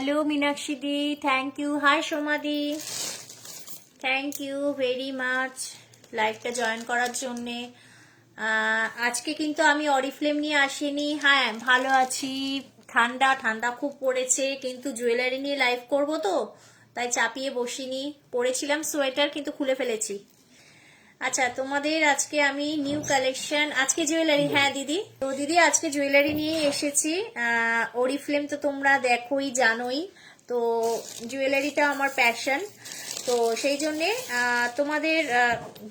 Hello Meenakshi দি, thank you. Hi সোমাদি, thank you very much লাইভটা জয়েন করার জন্যে। আজকে কিন্তু আমি অরিফ্লেম নিয়ে আসিনি। হ্যাঁ, ভালো আছি। ঠান্ডা ঠান্ডা খুব পড়েছে, কিন্তু জুয়েলারি নিয়ে লাইভ করব তো তাই চাপিয়ে বসিনি। পরেছিলাম সোয়েটার, কিন্তু খুলে ফেলেছি। আচ্ছা, তোমাদের আজকে আমি নিউ কালেকশন, আজকে জুয়েলারি, হ্যাঁ দিদি, তো দিদি আজকে জুয়েলারি নিয়ে এসেছি। অরিফ্লেম তো তোমরা দেখোই, জানোই, তো জুয়েলারিটা আমার প্যাশন। তো সেই জন্যে তোমাদের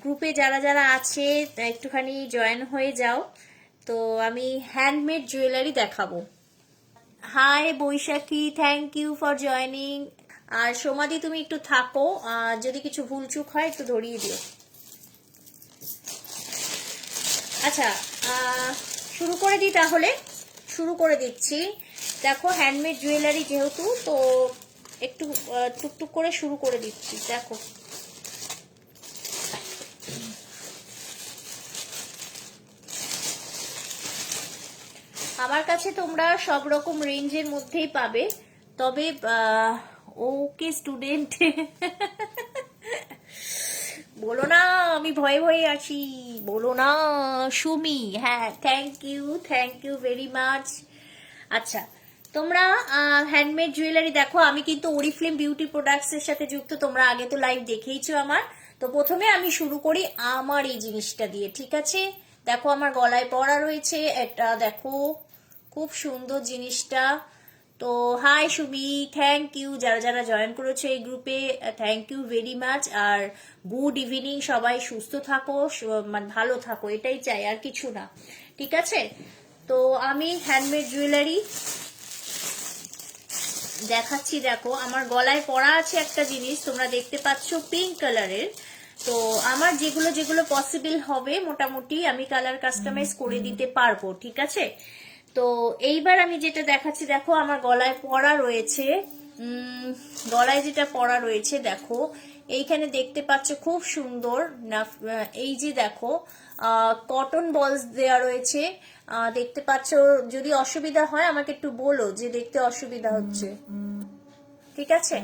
গ্রুপে যারা যারা আছে একটুখানি জয়েন হয়ে যাও। তো আমি হ্যান্ডমেড জুয়েলারি দেখাবো। Hi Baishakhi, thank you for joining. আর সোমাদি তুমি একটু থাকো, যদি কিছু ভুলচুক হয় একটু ধরিয়ে দিও। আচ্ছা, শুরু করে দিই তাহলে। শুরু করে দিচ্ছি। দেখো, হ্যান্ডমেড জুয়েলারি যেহেতু, তো একটু টুকটুক করে শুরু করে দিচ্ছি। দেখো, আমার কাছে তোমরা সব রকম রেঞ্জের মধ্যেই পাবে, তবে ওকে স্টুডেন্ট বলো না, আমি ভয়ে ভয়ে আছি, বলো না সুমি। হ্যাঁ, থ্যাংক ইউ ভেরি মাচ। আচ্ছা, তোমরা হ্যান্ডমেড জুয়েলারি দেখো। আমি কিন্তু অরিফ্লেম বিউটি প্রোডাক্টস এর সাথে যুক্ত, তোমরা আগে তো লাইভ দেখেইছো আমার। তো প্রথমে আমি শুরু করি আমার এই জিনিসটা দিয়ে, ঠিক আছে? দেখো, আমার গলায় পরা রয়েছে এটা, দেখো খুব সুন্দর জিনিসটা। তো হাই সুবি, থ্যাংক ইউ যারা যারা জয়েন করেছো এই গ্রুপে, থ্যাংক ইউ ভেরি মাচ। আর গুড ইভিনিং, সবাই সুস্থ থাকো, মানে ভালো থাকো, এটাই চাই, আর কিছু না, ঠিক আছে? তো আমি হ্যান্ডমেড জুয়েলারি দেখাচ্ছি। দেখো, আমার গলায় পরা আছে একটা জিনিস, তোমরা দেখতে পাচ্ছ পিঙ্ক কালারের। তো আমার যেগুলো যেগুলো পসিবল হবে মোটামুটি আমি কালার কাস্টমাইজ করে দিতে পারবো, ঠিক আছে? তো এইবার আমি যেটা দেখাচ্ছি, দেখো আমার গলায় পরা রয়েছে, গলায় যেটা পরা রয়েছে দেখো, এইখানে দেখতে পাচ্ছ খুব সুন্দর না, এই যে দেখো কটন বলস দেয়া রয়েছে, দেখতে পাচ্ছ। যদি অসুবিধা হয় আমাকে একটু বলো যে দেখতে অসুবিধা হচ্ছে, ঠিক আছে?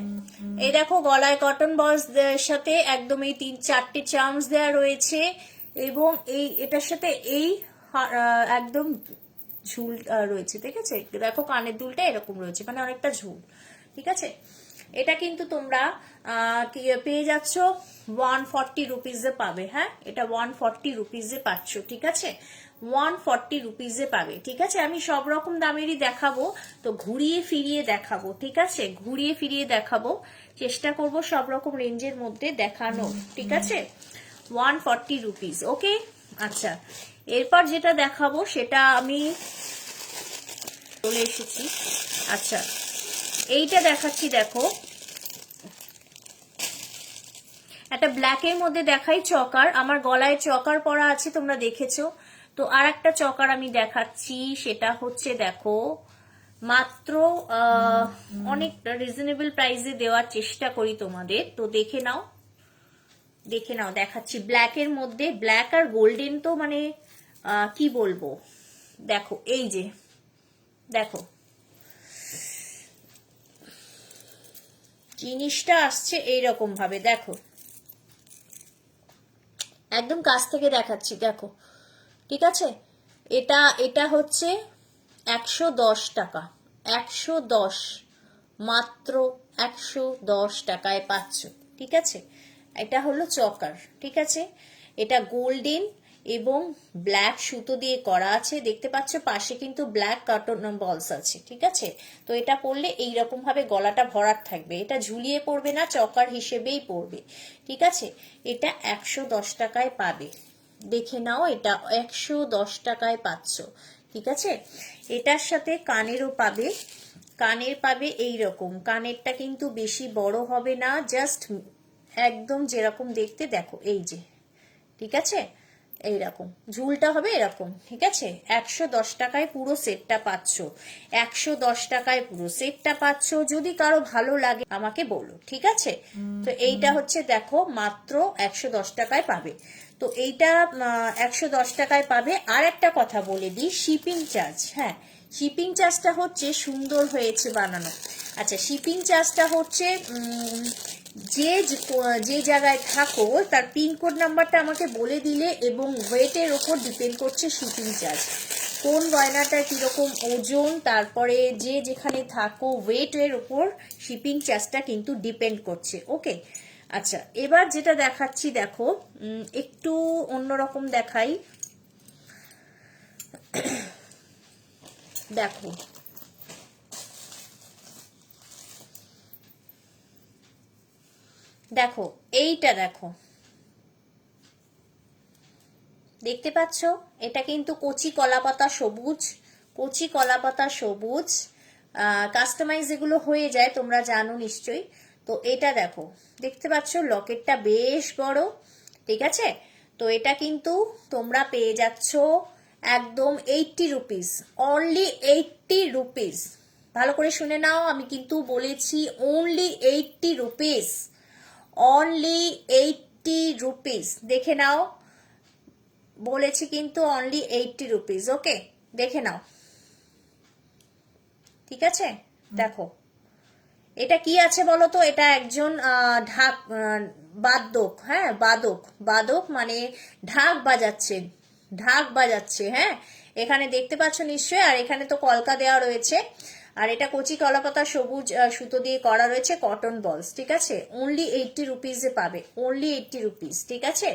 এই দেখো, গলায় কটন বলস সাথে একদম এই 3-4টে চার্মস দেয়া রয়েছে, এবং এটার সাথে এই একদম ঝুল রয়েছে, ঠিক আছে? দেখো কানের দুলটা এরকম রয়েছে, মানে অনেকটা ঝুল, ঠিক আছে? এটা কিন্তু তোমরা পেয়ে যাচ্ছ 140 রুপিজে পাবে। হ্যাঁ, এটা 140 রুপিজে পাচ্ছ, ঠিক আছে? 140 রুপিজে পাবে, ঠিক আছে? আমি সব রকম দামেরই দেখাবো, তো ঘুরিয়ে ফিরিয়ে দেখাবো, ঠিক আছে? ঘুরিয়ে ফিরিয়ে দেখাবো, চেষ্টা করব সব রকম রেঞ্জের মধ্যে দেখানো, ঠিক আছে? 140 রুপিজ, ওকে। আচ্ছা, এরপর যেটা দেখাবো সেটা আমি চলে এসেছি। আচ্ছা, এইটা দেখাচ্ছি। দেখো, একটা ব্ল্যাকের মধ্যে দেখাই, চকার, আমার গলায় চকার পরা আছে, তোমরা দেখেছো। তো আর একটা চকার আমি দেখাচ্ছি, সেটা হচ্ছে দেখো মাত্র অনেক রিজনেবল প্রাইসে দেওয়ার চেষ্টা করি তোমাদের, তো দেখে নাও, দেখে নাও, দেখাচ্ছি ব্ল্যাকের মধ্যে। ব্ল্যাক আর গোল্ডেন তো মানে কি বলবো, দেখো এই যে দেখো জিনিসটা আসছে এইরকম ভাবে, দেখো একদম কাছ থেকে দেখাচ্ছি, দেখো, ঠিক আছে? এটা এটা হচ্ছে 110 টাকা, 110, মাত্র 110 টাকায় পাচ্ছ, ঠিক আছে? এটা হলো চকার, ঠিক আছে? এটা গোল্ডেন এবং ব্ল্যাক সুতো দিয়ে করা আছে, দেখতে পাচ্ছ। পাশে কিন্তু ব্ল্যাক কটন বলস আছে, ঠিক আছে? তো এটা পরলে এইরকম ভাবে গলাটা ভরাট থাকবে, এটা ঝুলিয়ে পড়বে না, চকার হিসেবেই পড়বে, ঠিক আছে? এটা 110 টাকায় পাবে, দেখে নাও, এটা 110 টাকায় পাচ্ছ, ঠিক আছে? এটার সাথে কানেরও পাবে, কানের পাবে এইরকম। কানেরটা কিন্তু বেশি বড় হবে না, জাস্ট একদম যেরকম দেখতে, দেখো এই যে, ঠিক আছে? এইরকম ঝুলটা হবে এরকম, ঠিক আছে? 110 টাকায় পুরো সেটটা পাচ্ছ, 110 টাকায় পুরো সেটটা পাচ্ছ। যদি কারো ভালো লাগে আমাকে বলো, ঠিক আছে? তো এইটা হচ্ছে দেখো মাত্র 110 টাকায় পাবে। তো এইটা 110 টাকায় পাবে। আর একটা কথা বলে দিই, শিপিং চার্জ, হ্যাঁ শিপিং চার্জটা হচ্ছে সুন্দর হয়েছে বানানো। আচ্ছা, শিপিং চার্জটা হচ্ছে যে যে জায়গায় থাকো তার পিনকোড নাম্বারটা আমাকে বলে দিলে এবং ওয়েটের ওপর ডিপেন্ড করছে শিপিং চার্জ। কোন গয়নাটা কীরকম ওজন, তারপরে যে যেখানে থাকো ওয়েটের ওপর শিপিং চার্জটা কিন্তু ডিপেন্ড করছে। ওকে, আচ্ছা এবার যেটা দেখাচ্ছি দেখো, একটু অন্যরকম দেখাই। দেখো দেখো এইটা দেখো, দেখতে পাচ্ছ? এটা কিন্তু কচি কলাপাতা সবুজ, কচি কলাপাতা সবুজ। কাস্টমাইজ এগুলো হয়ে যায়, তোমরা জানো নিশ্চয়ই। তো এটা দেখো, দেখতে পাচ্ছ লকেটটা বেশ বড়, ঠিক আছে? তো এটা কিন্তু তোমরা পেয়ে যাচ্ছ একদম 80 রুপিস, অনলি 80 রুপিস। ভালো করে শুনে নাও, আমি কিন্তু বলেছি অনলি 80 রুপিস, অনলি 80 রুপিস। দেখে নাও, বলেছি কিন্তু অনলি 80 রুপিস। ওকে, দেখে নাও, ঠিক আছে? দেখো এটা কি আছে বলো তো? এটা একজন বাদক, হ্যাঁ বাদক, বাদক মানে ঢাক বাজাচ্ছেন, ঢাক বাজাচ্ছে। হ্যাঁ, এখানে দেখতে পাচ্ছ নিশ্চয়ই। আর এখানে তো কলকা দেওয়া রয়েছে। আর এটা কচি কলাপাতা সবুজ সুতো দিয়ে করা রয়েছে, কটন বলস, ঠিক আছে? অনলি 80 রুপিসে পাবে, অনলি 80 রুপিস, ঠিক আছে?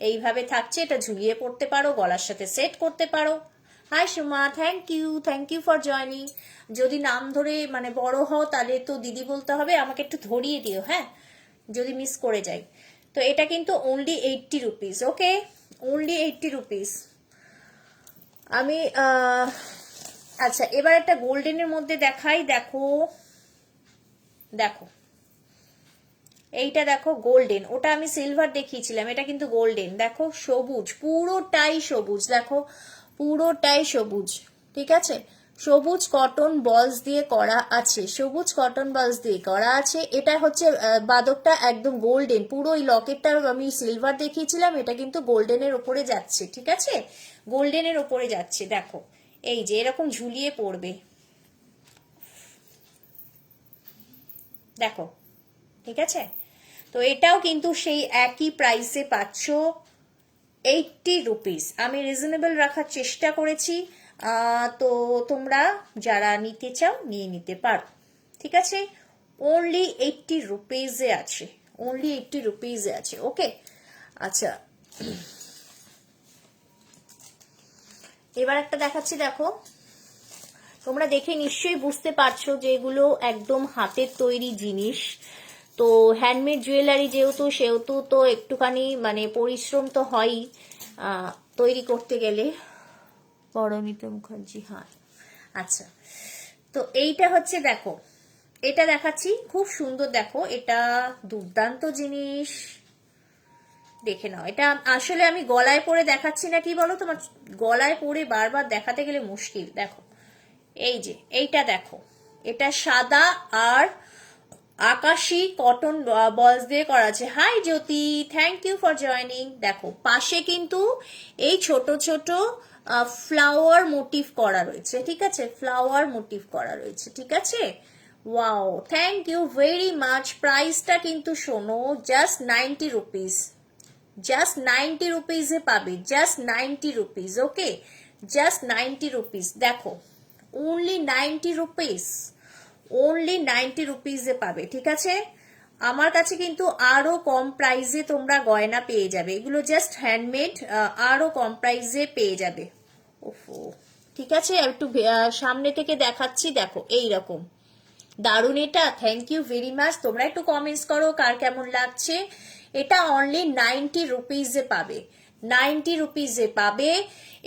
এইভাবে থাকছে, এটা ঝুলিয়ে পড়তে পারো, গলার সাথে সেট করতে পারো। Hi Suma, thank you for joining. যদি নাম ধরে মানে বড় হও তাহলে তো দিদি বলতে হবে, আমাকে একটু ধরিয়ে দিও, হ্যাঁ, যদি মিস করে যাই। তো এটা কিন্তু অনলি 80 রুপিস। ওকে, অনলি 80 রুপিস। আমি আচ্ছা এবার একটা গোল্ডেনের মধ্যে দেখাই। দেখো দেখো এইটা দেখো, গোল্ডেন, ওটা আমি সিলভার দেখিয়েছিলাম, এটা কিন্তু গোল্ডেন। দেখো সবুজ, পুরোটাই সবুজ, দেখো পুরোটাই সবুজ, ঠিক আছে? সবুজ কটন বলস দিয়ে করা আছে, সবুজ কটন বলস দিয়ে করা আছে। এটা হচ্ছে বাদকটা একদম গোল্ডেন, পুরো এই লকেটটা আমি সিলভার দেখিয়েছিলাম, এটা কিন্তু গোল্ডেনের ওপরে যাচ্ছে, ঠিক আছে? গোল্ডেনের ওপরে যাচ্ছে। দেখো এই যে এরকম ঝুলিয়ে পড়বে, দেখো, ঠিক আছে? তো এটাও কিন্তু সেই একই প্রাইসে পাচ্ছ, 80 রুপিস। আমি রিজনেবল রাখার চেষ্টা করেছি, তো তোমরা যারা নিতে চাও নিয়ে নিতে পারো, ঠিক আছে? অনলি 80 রুপিসে আছে, অনলি 80 রুপিসে আছে। ওকে, আচ্ছা এবার একটা দেখাচ্ছি। দেখো তোমরা দেখে নিশ্চয়ই বুঝতে পারছো যে এগুলো একদম হাতের তৈরি জিনিস। তো হ্যান্ডমেড জুয়েলারি যেহেতু, সেহেতু তো একটুখানি মানে পরিশ্রম তো হয়ই তৈরি করতে গেলে। পরমিতা মুখার্জি, হ্যাঁ আচ্ছা। তো এইটা হচ্ছে, দেখো এটা দেখাচ্ছি, খুব সুন্দর, দেখো এটা দুর্দান্ত জিনিস, দেখে নাও। এটা আসলে আমি গলায় পরে দেখাচ্ছি না, কি বলো, তোমার গলায় পরে বারবার দেখাতে গেলে মুশকিল। দেখো এই যে এইটা দেখো, এটা সাদা আর আকাশি কটন বলস দিয়ে করা আছে। Hi Jyoti, thank you for joining. দেখো পাশে কিন্তু এই ছোট ছোট ফ্লাওয়ার মোটিভ করা রয়েছে, ঠিক আছে? ফ্লাওয়ার মোটিভ করা রয়েছে, ঠিক আছে? Wow, thank you very much. প্রাইসটা কিন্তু শোনো, জাস্ট 90 রুপিস, জাস্ট 90 রুপিসে পাবে, জাস্ট 90 রুপিস। ওকে, জাস্ট 90 রুপিস। দেখো অনলি 90 রুপিস, অনলি 90 রুপিসে পাবে, ঠিক আছে? আমার কাছে কিন্তু আরো কম প্রাইসে তোমরা গয়না পেয়ে যাবে, এগুলো জাস্ট হ্যান্ডমেড, আরো কম প্রাইসে পেয়ে যাবে। ওফো, ঠিক আছে? একটু সামনে থেকে দেখাচ্ছি, দেখো এইরকম দারুন এটা। Thank you very much. তোমরা একটু কমেন্টস করো কার কেমন লাগছে। এটা অনলি 90 রুপিসে পাবে, 90 রুপিসে পাবে।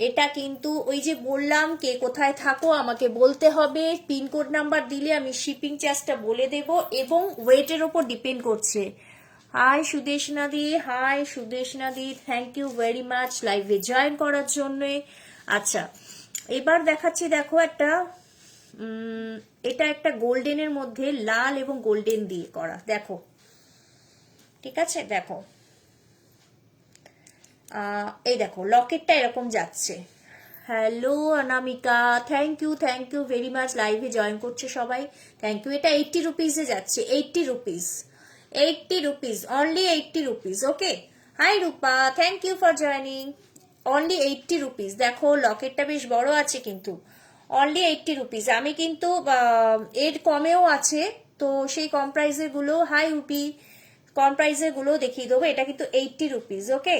এটা কিন্তু ওই যে বললাম, কে কোথায় থাকো আমাকে বলতে হবে, পিনকোড নাম্বার দিলে আমি শিপিং চার্জটা বলে দেব, এবং ওয়েটের ওপর ডিপেন্ড করছে। Hi Sudeshna di, hi Sudeshna di, thank you very much লাইভে জয়েন করার জন্য। আচ্ছা এবার দেখাচ্ছি, দেখো একটা এটা একটা গোল্ডেনের মধ্যে লাল এবং গোল্ডেন দিয়ে করা, দেখো, ঠিক আছে? দেখো এই দেখো লকেটটা এরকম যাচ্ছে, hello Anamika, thank you very much. লাইভে জয়েন করছে সবাই, থ্যাংক ইউ। এটা 80 রুপিসে যাচ্ছে, 80 rupees, only 80 rupees. Okay, hi Rupa, thank you for joining. Only 80 rupees. দেখো লকেটটা বেশ বড় আছে কিন্তু, অনলি 80 রুপিস। আমি কিন্তু এর কমেও আছে, তো সেই কম প্রাইসের গুলো, হাই রুপি, কম প্রাইসের গুলো দেখিয়ে দেবো। এটা কিন্তু 80 রুপিস। ওকে,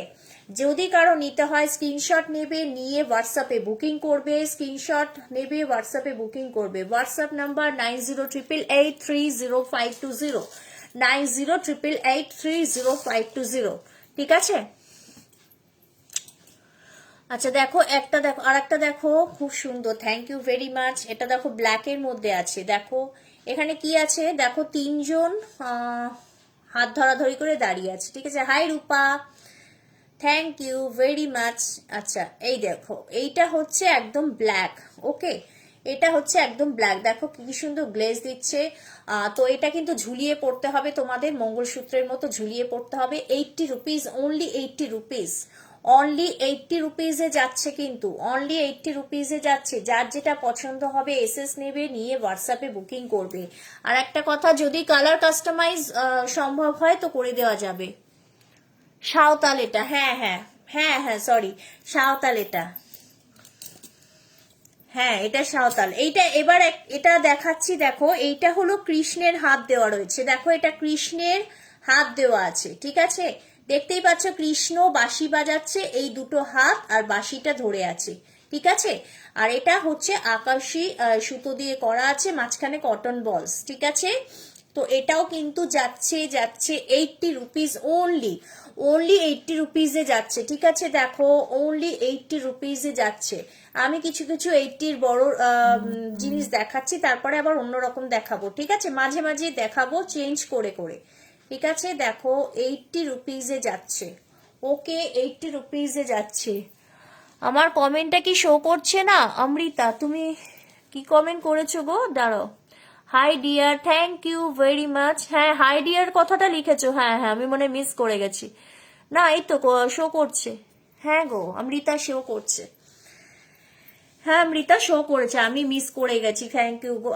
যদি কারো নিতে হয় স্ক্রিনশট নেবে, নিয়ে হোয়াটসঅ্যাপে বুকিং করবে, স্ক্রিনশট নেবে হোয়াটসঅ্যাপে বুকিং করবে। WhatsApp number 9088830520, 9088830520। ঠিক আছে? আচ্ছা দেখো, একটা দেখো, আর একটা দেখো, খুব সুন্দর, থ্যাংক ইউ ভেরি মাচ। এটা দেখো ব্ল্যাকের মধ্যে আছে, দেখো এখানে কি আছে, দেখো তিনজন হাত ধরাধরি করে দাঁড়িয়ে আছে। ঠিক আছে, hi Rupa, thank you very much. আচ্ছা এই দেখো, এইটা হচ্ছে একদম ব্ল্যাক। ওকে, এটা হচ্ছে একদম ব্ল্যাক, দেখো কি সুন্দর গ্লেজ দিচ্ছে। তো এটা কিন্তু ঝুলিয়ে পড়তে হবে, তোমাদের মঙ্গলসূত্রের মতো ঝুলিয়ে পড়তে হবে। 80 রুপিস, অনলি 80 রুপিস, অনলি 80 রুপিসে যাচ্ছে কিন্তু, অনলি 80 রুপিসে যাচ্ছে। যার যেটা পছন্দ হবে এসএস নেবে, নিয়ে হোয়াটসঅ্যাপে বুকিং করবে। আর একটা কথা, যদি কালার কাস্টমাইজ সম্ভব হয় তো করে দেওয়া যাবে। সাঁওতাল এটা, হ্যাঁ হ্যাঁ হ্যাঁ হ্যাঁ, সরি, সাঁওতাল এটা, হ্যাঁ এটা সাঁওতাল। এইটা এবার এটা দেখাচ্ছি, দেখো এইটা হলো কৃষ্ণের হাত দেওয়া রয়েছে, দেখো এটা কৃষ্ণের হাত দেওয়া আছে। ঠিক আছে, দেখতেই পাচ্ছ কৃষ্ণ বাঁশি বাজাচ্ছে, এই দুটো হাত আর বাঁশিটা ধরে আছে। ঠিক আছে, আর এটা হচ্ছে আকাশি সুতো দিয়ে করা আছে, মাঝখানে কটন বলস। ঠিক আছে, তো এটাও কিন্তু যাচ্ছে 80 রুপিস অনলি, অনলি 80 রুপিসে যাচ্ছে। ঠিক আছে, দেখো অনলি 80 রুপিসে যাচ্ছে। আমি কিছু কিছু 80-র বড় জিনিস দেখাচ্ছি, তারপরে আবার অন্যরকম দেখাবো। ঠিক আছে, মাঝে মাঝে দেখাবো চেঞ্জ করে করে। ঠিক আছে, দেখো 80 রুপিসে যাচ্ছে। ওকে, 80 রুপিসে যাচ্ছে। আমার কমেন্টটা কি শো করছে না? অমৃতা, তুমি কি কমেন্ট করেছো গো? দাঁড়াও, hi dear, thank you very much. হ্যাঁ হাই ডিয়ার কথাটা লিখেছো, হ্যাঁ হ্যাঁ, আমি মনে মিস করে গেছি। না এই তো শো করছে, হ্যাঁ গো অমৃতা শো করছে, হ্যাঁ অমৃতা শো করেছে, আমি মিস করে গেছি। থ্যাংক ইউ গো,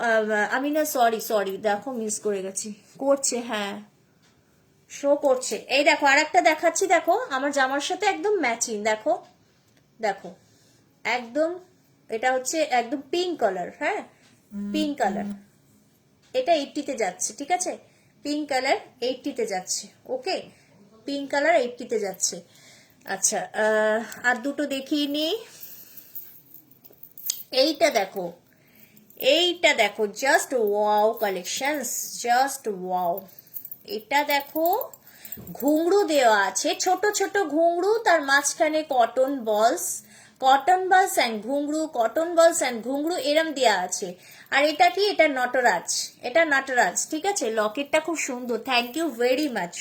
আমি না, সরি সরি, দেখো মিস করে গেছি, করছে, হ্যাঁ শো করছে। এই দেখো আর একটা দেখাচ্ছি, দেখো আমার জামার সাথে একদম ম্যাচিং, দেখো দেখো একদম, এটা হচ্ছে একদম পিঙ্ক কালার, হ্যাঁ পিঙ্ক কালার, এটা 80-তে যাচ্ছে। ঠিক আছে, পিঙ্ক কালার 80-তে যাচ্ছে। ওকে, পিঙ্ক কালার 80-তে যাচ্ছে। আচ্ছা আর দুটো দেখিয়ে নিই। এইটা দেখো, এইটা দেখো, just wow collections, just wow. এটা দেখো ঘুংড়ু দেওয়া আছে, ছোট ছোট ঘুংড়ু, তার মাঝখানে কটন বলস, কটন বলস অ্যান্ড ঘুংড়ু, কটন বলস অ্যান্ড ঘুংড়ু এরম দেওয়া আছে। আর এটা কি, এটা নটরাজ, এটা নটরাজ। ঠিক আছে, লকেটটা খুব সুন্দর, থ্যাংক ইউ ভেরি মাচ।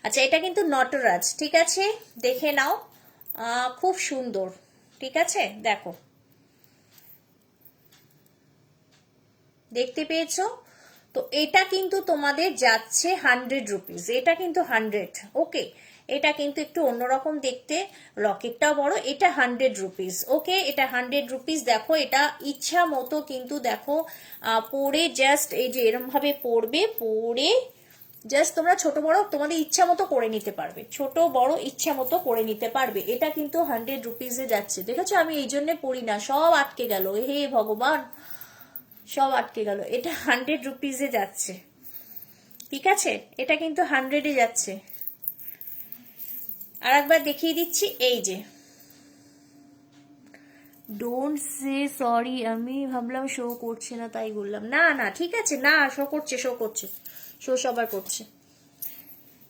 আচ্ছা এটা কিন্তু নটরাজ। ঠিক আছে, দেখে নাও, খুব সুন্দর। ঠিক আছে, দেখো, দেখতে পেয়েছো? তো এটা কিন্তু তোমাদের যাচ্ছে 100 রুপিস, এটা কিন্তু 100। ওকে, এটা কিন্তু একটু অন্যরকম দেখতে, লকেটটাও বড়, এটা 100 রুপিস। ওকে, এটা 100 রুপিস। দেখো এটা ইচ্ছা মতো কিন্তু, দেখো পরে জাস্ট এই যে এরম ভাবে পরবে, পরে জাস্ট তোমরা ছোট বড় তোমাদের ইচ্ছা মতো করে নিতে পারবে, ছোট বড় ইচ্ছা মতো করে নিতে পারবে। এটা কিন্তু 100 রুপিসে যাচ্ছে। দেখেছো, আমি এই জন্য পড়ি না, সব আটকে গেল, হে ভগবান, সব আটকে গেল। এটা 100 রুপিসে যাচ্ছে। ঠিক আছে, এটা কিন্তু 100-এ যাচ্ছে। আর একবার দেখিয়ে দিচ্ছি, এই যে, ডোন্ট সে সরি, আমি ভাবলাম শো করছে না তাই বললাম। না না ঠিক আছে, না শো করছে, শো করছে, শো সবার করছে।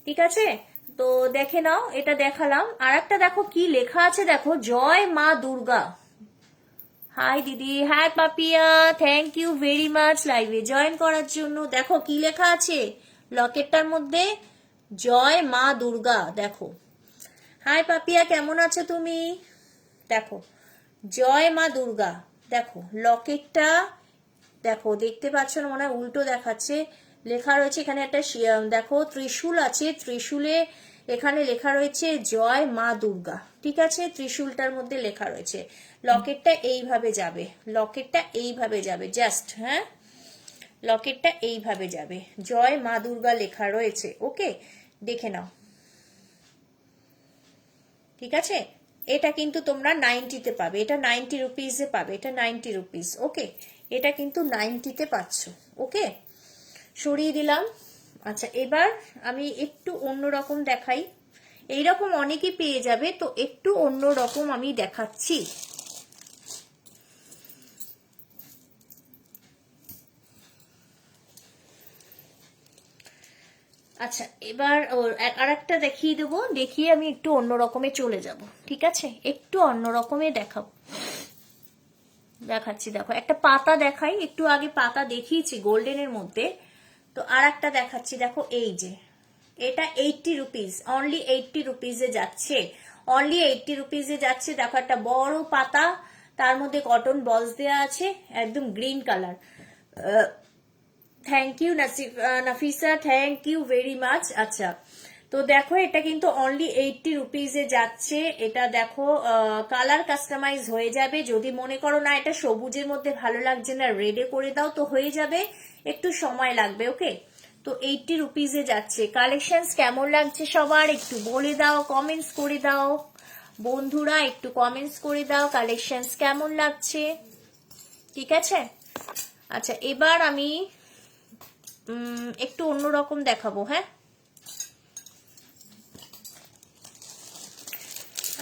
ঠিক আছে, তো দেখে নাও, এটা দেখালাম। আর একটা দেখো কি লেখা আছে, দেখো জয় মা দুর্গা। হাই দিদি, hi Papiya, thank you very much লাইভে জয়েন করার জন্য। দেখো কি লেখা আছে লকেটটার মধ্যে, জয় মা দুর্গা। দেখো, হাই পাপিয়া, কেমন আছো তুমি? দেখো জয় মা দুর্গা, দেখো লকেটটা, দেখো দেখতে পাচ্ছ না, মনে হয় উল্টো দেখাচ্ছে, লেখা রয়েছে এখানে একটা দেখো ত্রিশূল আছে, ত্রিশূলে এখানে লেখা রয়েছে জয় মা দুর্গা, ঠিক আছে, ত্রিশূলটার মধ্যে লেখা রয়েছে। লকেটটা এইভাবে যাবে, লকেটটা এইভাবে যাবে জাস্ট, হ্যাঁ, লকেটটা এইভাবে যাবে, জয় মা দুর্গা লেখা রয়েছে। ওকে, দেখে নাও, ঠিক আছে। এটা কিন্তু তোমরা 90-তে পাবে, এটা 90 রুপিসে পাবে, এটা 90 রুপিস। ওকে, এটা কিন্তু 90-তে পাচ্ছ। ওকে, সরিয়ে দিলাম। আচ্ছা, এবার আমি একটু অন্যরকম দেখাই। এইরকম অনেকেই পেয়ে যাবে, তো একটু অন্যরকম আমি দেখাচ্ছি। আচ্ছা, এবার আর একটা দেখিয়ে দেবো, দেখিয়ে আমি একটু অন্য রকমে চলে যাব, ঠিক আছে, একটু অন্য রকমে দেখাচ্ছি। দেখো, একটা পাতা দেখাই, একটু আগে পাতা দেখিয়েছি গোল্ডেনের মধ্যে, তো আর একটা দেখাচ্ছি। দেখো, এই যে এটা 80 রুপিস, অনলি 80 রুপিসে যাচ্ছে, অনলি 80 রুপিসে যাচ্ছে। দেখো, একটা বড় পাতা, তার মধ্যে কটন বলস দেওয়া আছে, একদম green colour. Thank you Nafisa, thank you very much. আচ্ছা, তো দেখো, এটা কিন্তু অনলি 80 রুপিসে যাচ্ছে। এটা দেখো, কালার কাস্টমাইজ হয়ে যাবে। যদি মনে করো না এটা সবুজের মধ্যে ভালো লাগছে না, রেডে করে দাও, তো হয়ে যাবে, একটু সময় লাগবে। ওকে, তো 80 রুপিসে যাচ্ছে। কালেকশনস কেমন লাগছে সবার একটু বলে দাও, কমেন্টস করে দাও বন্ধুরা, একটু কমেন্টস করে দাও কালেকশনস কেমন লাগছে, ঠিক আছে। আচ্ছা, এবার আমি একটু অন্যরকম দেখাবো, হ্যাঁ।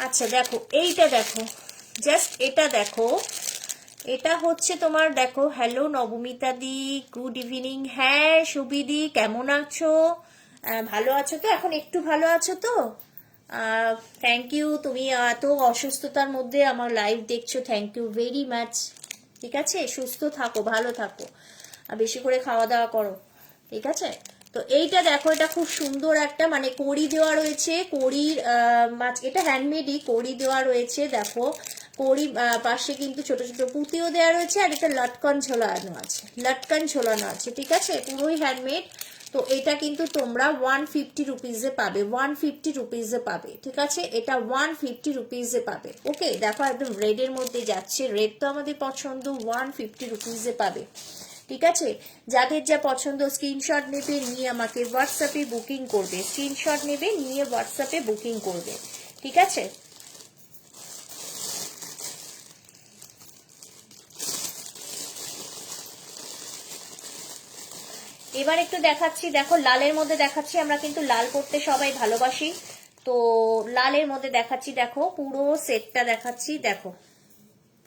আচ্ছা, দেখো, এইটা দেখো, জাস্ট এটা দেখো, এটা হচ্ছে তোমার, দেখো, হ্যালো নবমিতা দি, গুড ইভিনিং। হ্যাঁ সুবিদি, কেমন আছো? ভালো আছো তো? এখন একটু ভালো আছো তো? থ্যাংক ইউ, তুমি এত অসুস্থতার মধ্যে আমার লাইভ দেখছো, থ্যাংক ইউ ভেরি মাচ। ঠিক আছে, সুস্থ থাকো, ভালো থাকো, আর বেশি করে খাওয়া দাওয়া করো, ঠিক আছে। তো এইটা দেখো, এটা খুব সুন্দর একটা, মানে কড়ি দেওয়া রয়েছে, কড়ির মাছ, এটা হ্যান্ডমেডই, কড়ি দেওয়া রয়েছে। দেখো, কড়ি পাশে কিন্তু ছোট ছোট পুঁতিও দেওয়া রয়েছে, আর এটা লটকন ঝোলানো আছে, লটকন ঝোলানো আছে, ঠিক আছে, পুরোই হ্যান্ডমেড। তো এটা কিন্তু তোমরা 150 রুপিসে পাবে, 150 রুপিসে পাবে, ঠিক আছে, এটা 150 রুপিসে পাবে। ওকে, দেখো, একদম রেডের মধ্যে যাচ্ছে, রেড তো আমাদের পছন্দ, 150 রুপিসে পাবে, ঠিক আছে। যাদের যা পছন্দ স্ক্রিনশট নেবে, নিয়ে আমাকে হোয়াটসঅ্যাপে বুকিং করবে, স্ক্রিনশট নেবে, নিয়ে হোয়াটসঅ্যাপে বুকিং করবে, ঠিক আছে। এবার একটু দেখাচ্ছি, দেখো, লালের মধ্যে দেখাচ্ছি, আমরা কিন্তু লাল করতে সবাই ভালোবাসি, তো লালের মধ্যে দেখাচ্ছি। দেখো, পুরো সেটটা দেখাচ্ছি, দেখো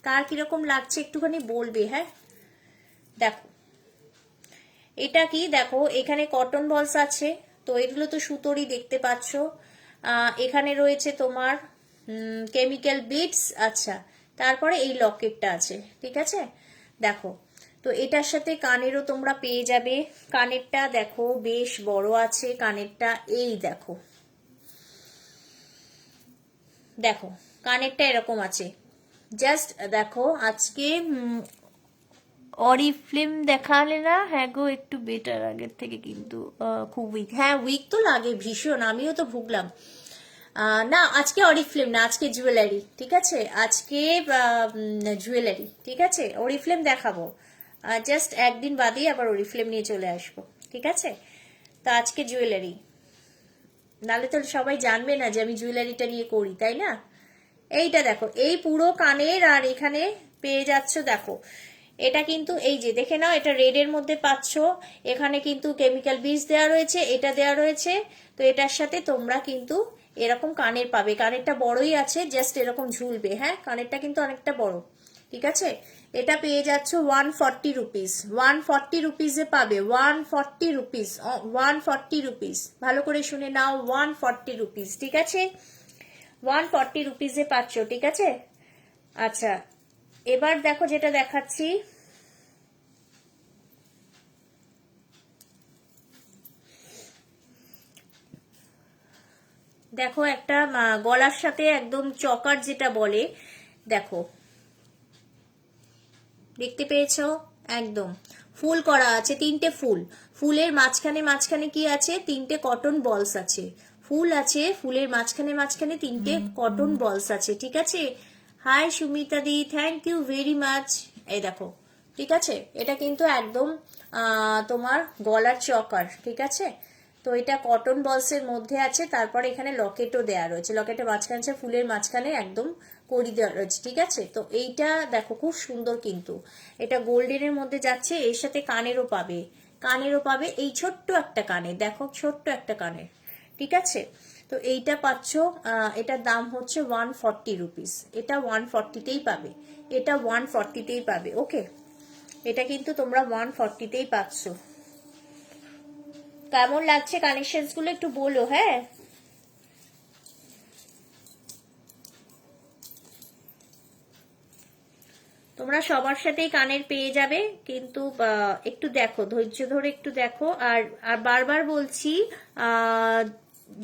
কার কিরকম লাগছে একটুখানি বলবে, হ্যাঁ। দেখো, এটা কি, দেখো, এখানে কটন বলস আছে, তো এগুলো তো সুতোরই দেখতে পাচ্ছ। এখানে রয়েছে তোমার কেমিক্যাল বিটস। আচ্ছা, তারপরে এই লকেটটা আছে, ঠিক আছে। দেখো, তো এটার সাথে কানেরও তোমরা পেয়ে যাবে। কানেরটা দেখো বেশ বড় আছে, কানেরটা এই দেখো, দেখো কানেরটা এরকম আছে, জাস্ট দেখো। আজকে অরিফ্লেম দেখালে না? হ্যাঁ গো, একটু বেটার আগের থেকে, কিন্তু খুব উইক। হ্যাঁ, উইক তো লাগে ভীষণ, আমিও তো ভুগলাম। না, আজকে অরিফ্লেম না, আজকে জুয়েলারি, ঠিক আছে, আজকে জুয়েলারি, ঠিক আছে। অরিফ্লেম দেখাবো জাস্ট একদিন বাদেই, আবার অরিফ্লেম নিয়ে চলে আসবো, ঠিক আছে। তো আজকে জুয়েলারি, নালে তো সবাই জানবে না যে আমি জুয়েলারিটা নিয়ে করি, তাই না। এইটা দেখো, এই পুরো কানের, আর এখানে পেয়ে যাচ্ছ, দেখো, এটা কিন্তু এই যে দেখে নাও, এটা রেড এর মধ্যে পাচ্ছ, এখানে কিন্তু কেমিক্যাল বিজ দেওয়া রয়েছে, এটা দেওয়া রয়েছে। তো এটার সাথে তোমরা কিন্তু এরকম কানের পাবে, কানেরটা বড়ই আছে, জাস্ট এরকম ঝুলবে, হ্যাঁ, কানেরটা কিন্তু অনেকটা বড়, ঠিক আছে। এটা পেয়ে যাচ্ছ 140 রুপিস, 140 রুপিসে পাবে, 140 রুপিস, 140 রুপিস, ভালো করে শুনে নাও, 140 রুপিস, ঠিক আছে, 140 রুপিসে পাচ্ছ, ঠিক আছে। আচ্ছা, এবার দেখো যেটা দেখাচ্ছি, দেখো, একটা গলার সাথে একদম চকার যেটা বলে, দেখো, দেখতে পেয়েছো, একদম ফুল করা আছে, তিনটে ফুল, ফুলের মাঝখানে মাঝখানে কি আছে, তিনটে কটন বলস আছে, ফুল আছে, ফুলের মাঝখানে মাঝখানে 3টে কটন বলস আছে, ঠিক আছে। Hi Sumita di, thank you very much. এই দেখো, ঠিক আছে, এটা কিন্তু একদম তোমার গলার চকার, ঠিক আছে। তো এটা কটন বলসের মধ্যে আছে, তারপর এখানে লকেটও দেওয়া রয়েছে, লকেটের মাঝখানে আছে, ফুলের মাঝখানে একদম কড়ি দেওয়া রয়েছে, ঠিক আছে। তো এইটা দেখো খুব সুন্দর, কিন্তু এটা গোল্ডেনের মধ্যে যাচ্ছে, এর সাথে কানেরও পাবে, কানেরও পাবে, এই ছোট্ট একটা কানে, দেখো ছোট্ট একটা কানের, ঠিক আছে। তো এইটা পাচ্ছ, এটার দাম হচ্ছে 140 রুপিস, এটা 140তেই পাবে, এটা 140তেই পাবে, ওকে। এটা কিন্তু তোমরা 140তেই পাচ্ছ। কেমন লাগছে কানেকশনস গুলো একটু বলো, হ্যাঁ। তোমরা সবার সাথেই কানের পেয়ে যাবে, কিন্তু একটু দেখো, ধৈর্য ধরে একটু দেখো। আর বারবার বলছি,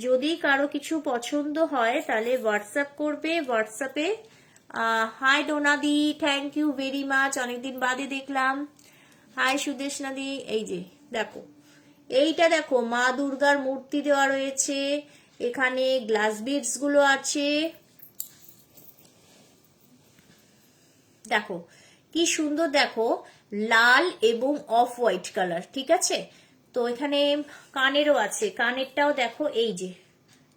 যদি কারো কিছু পছন্দ হয় তাহলে হোয়াটসঅ্যাপ করবে, হোয়াটসঅ্যাপে। হাই ডোনাদি, থ্যাংক ইউ ভেরি মাচ, অনেকদিন বাদে দেখলাম। হাই সুদেশনাদি, এই যে দেখো, এইটা দেখো মা দুর্গার মূর্তি দেওয়া রয়েছে, এখানে গ্লাস বিডস গুলো আছে, দেখো কি সুন্দর, দেখো লাল এবং অফ হোয়াইট কালার, ঠিক আছে। তো এখানে কানেরও আছে, কানেরটাও দেখো, এই যে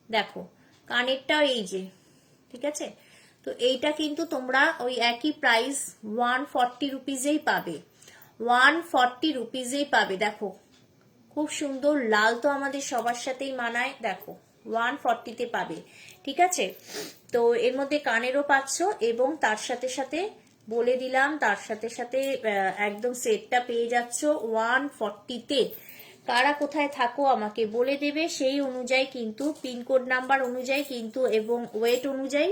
দেখো কানেরটাও এই যে, ঠিক আছে। তো এইটা কিন্তু তোমরা ওই একই প্রাইস 140 রুপিজেই পাবে, 140 রুপিজেই পাবে। দেখো খুব সুন্দর, লাল তো আমাদের সবার সাথেই মানায়, দেখো 140তে পাবে, ঠিক আছে। তো এর মধ্যে কানেরও পাচ্ছ, এবং তার সাথে সাথে বলে দিলাম, তার সাথে সাথে একদম সেটটা পেয়ে যাচ্ছ 140তে। কারা কোথায় থাকো আমাকে বলে দেবে, সেই অনুযায়ী কিন্তু পিনকোড নাম্বার অনুযায়ী কিন্তু এবং ওয়েট অনুযায়ী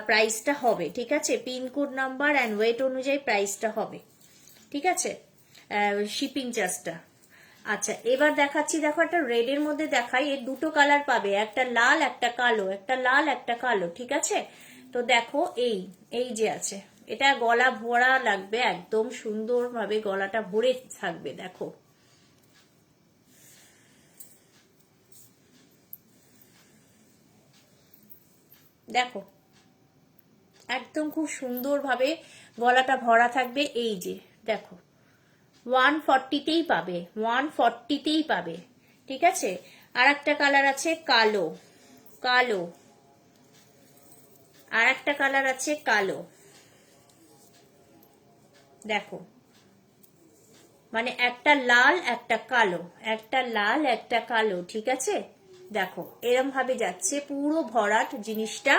প্রাইসটা হবে, ঠিক আছে। পিনকোড নাম্বার অ্যান্ড ওয়েট অনুযায়ী প্রাইসটা হবে, ঠিক আছে, শিপিং চার্জটা। আচ্ছা, এবার দেখাচ্ছি, দেখো একটা রেড এর মধ্যে দেখাই, এর দুটো কালার পাবে, একটা লাল একটা কালো, একটা লাল একটা কালো, ঠিক আছে। তো দেখো এই যে আছে, এটা গলা ভরা লাগবে, একদম সুন্দর ভাবে গলাটা ভরে থাকবে, দেখো দেখো একদম খুব সুন্দর ভাবে গলাটা ভরা থাকবে, এই যে দেখো 140তেই পাবে, 140তেই পাবে, ঠিক আছে। আর একটা কালার আছে কালো, কালো, আর একটা কালার আছে কালো, দেখো মানে একটা লাল একটা কালো, একটা লাল একটা কালো, ঠিক আছে। দেখো এরম ভাবে যাচ্ছে পুরো ভরাট জিনিসটা,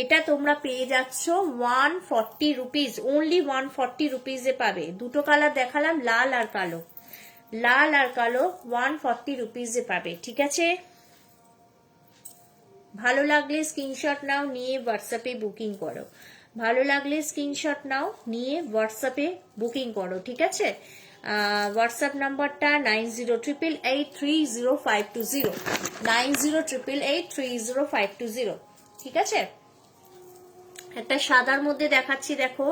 এটা তোমরা পেয়ে যাচ্ছ 140 রুপিস, অনলি 140 রুপিসে পাবে। দুটো কালার দেখালাম, লাল আর কালো, লাল আর কালো, 140 রুপিসে পাবে, ঠিক আছে। ভালো লাগলে স্ক্রিনশট নাও, নিয়ে হোয়াটসঅ্যাপে বুকিং করো, ভালো লাগলে স্ক্রিনশট নাও, নিয়ে হোয়াটসঅ্যাপে বুকিং করো, ঠিক আছে। হোয়াটসঅ্যাপ নাম্বারটা 9088830520, 9088830520, ঠিক আছে। একটা সাদার মধ্যে দেখাচ্ছি, দেখো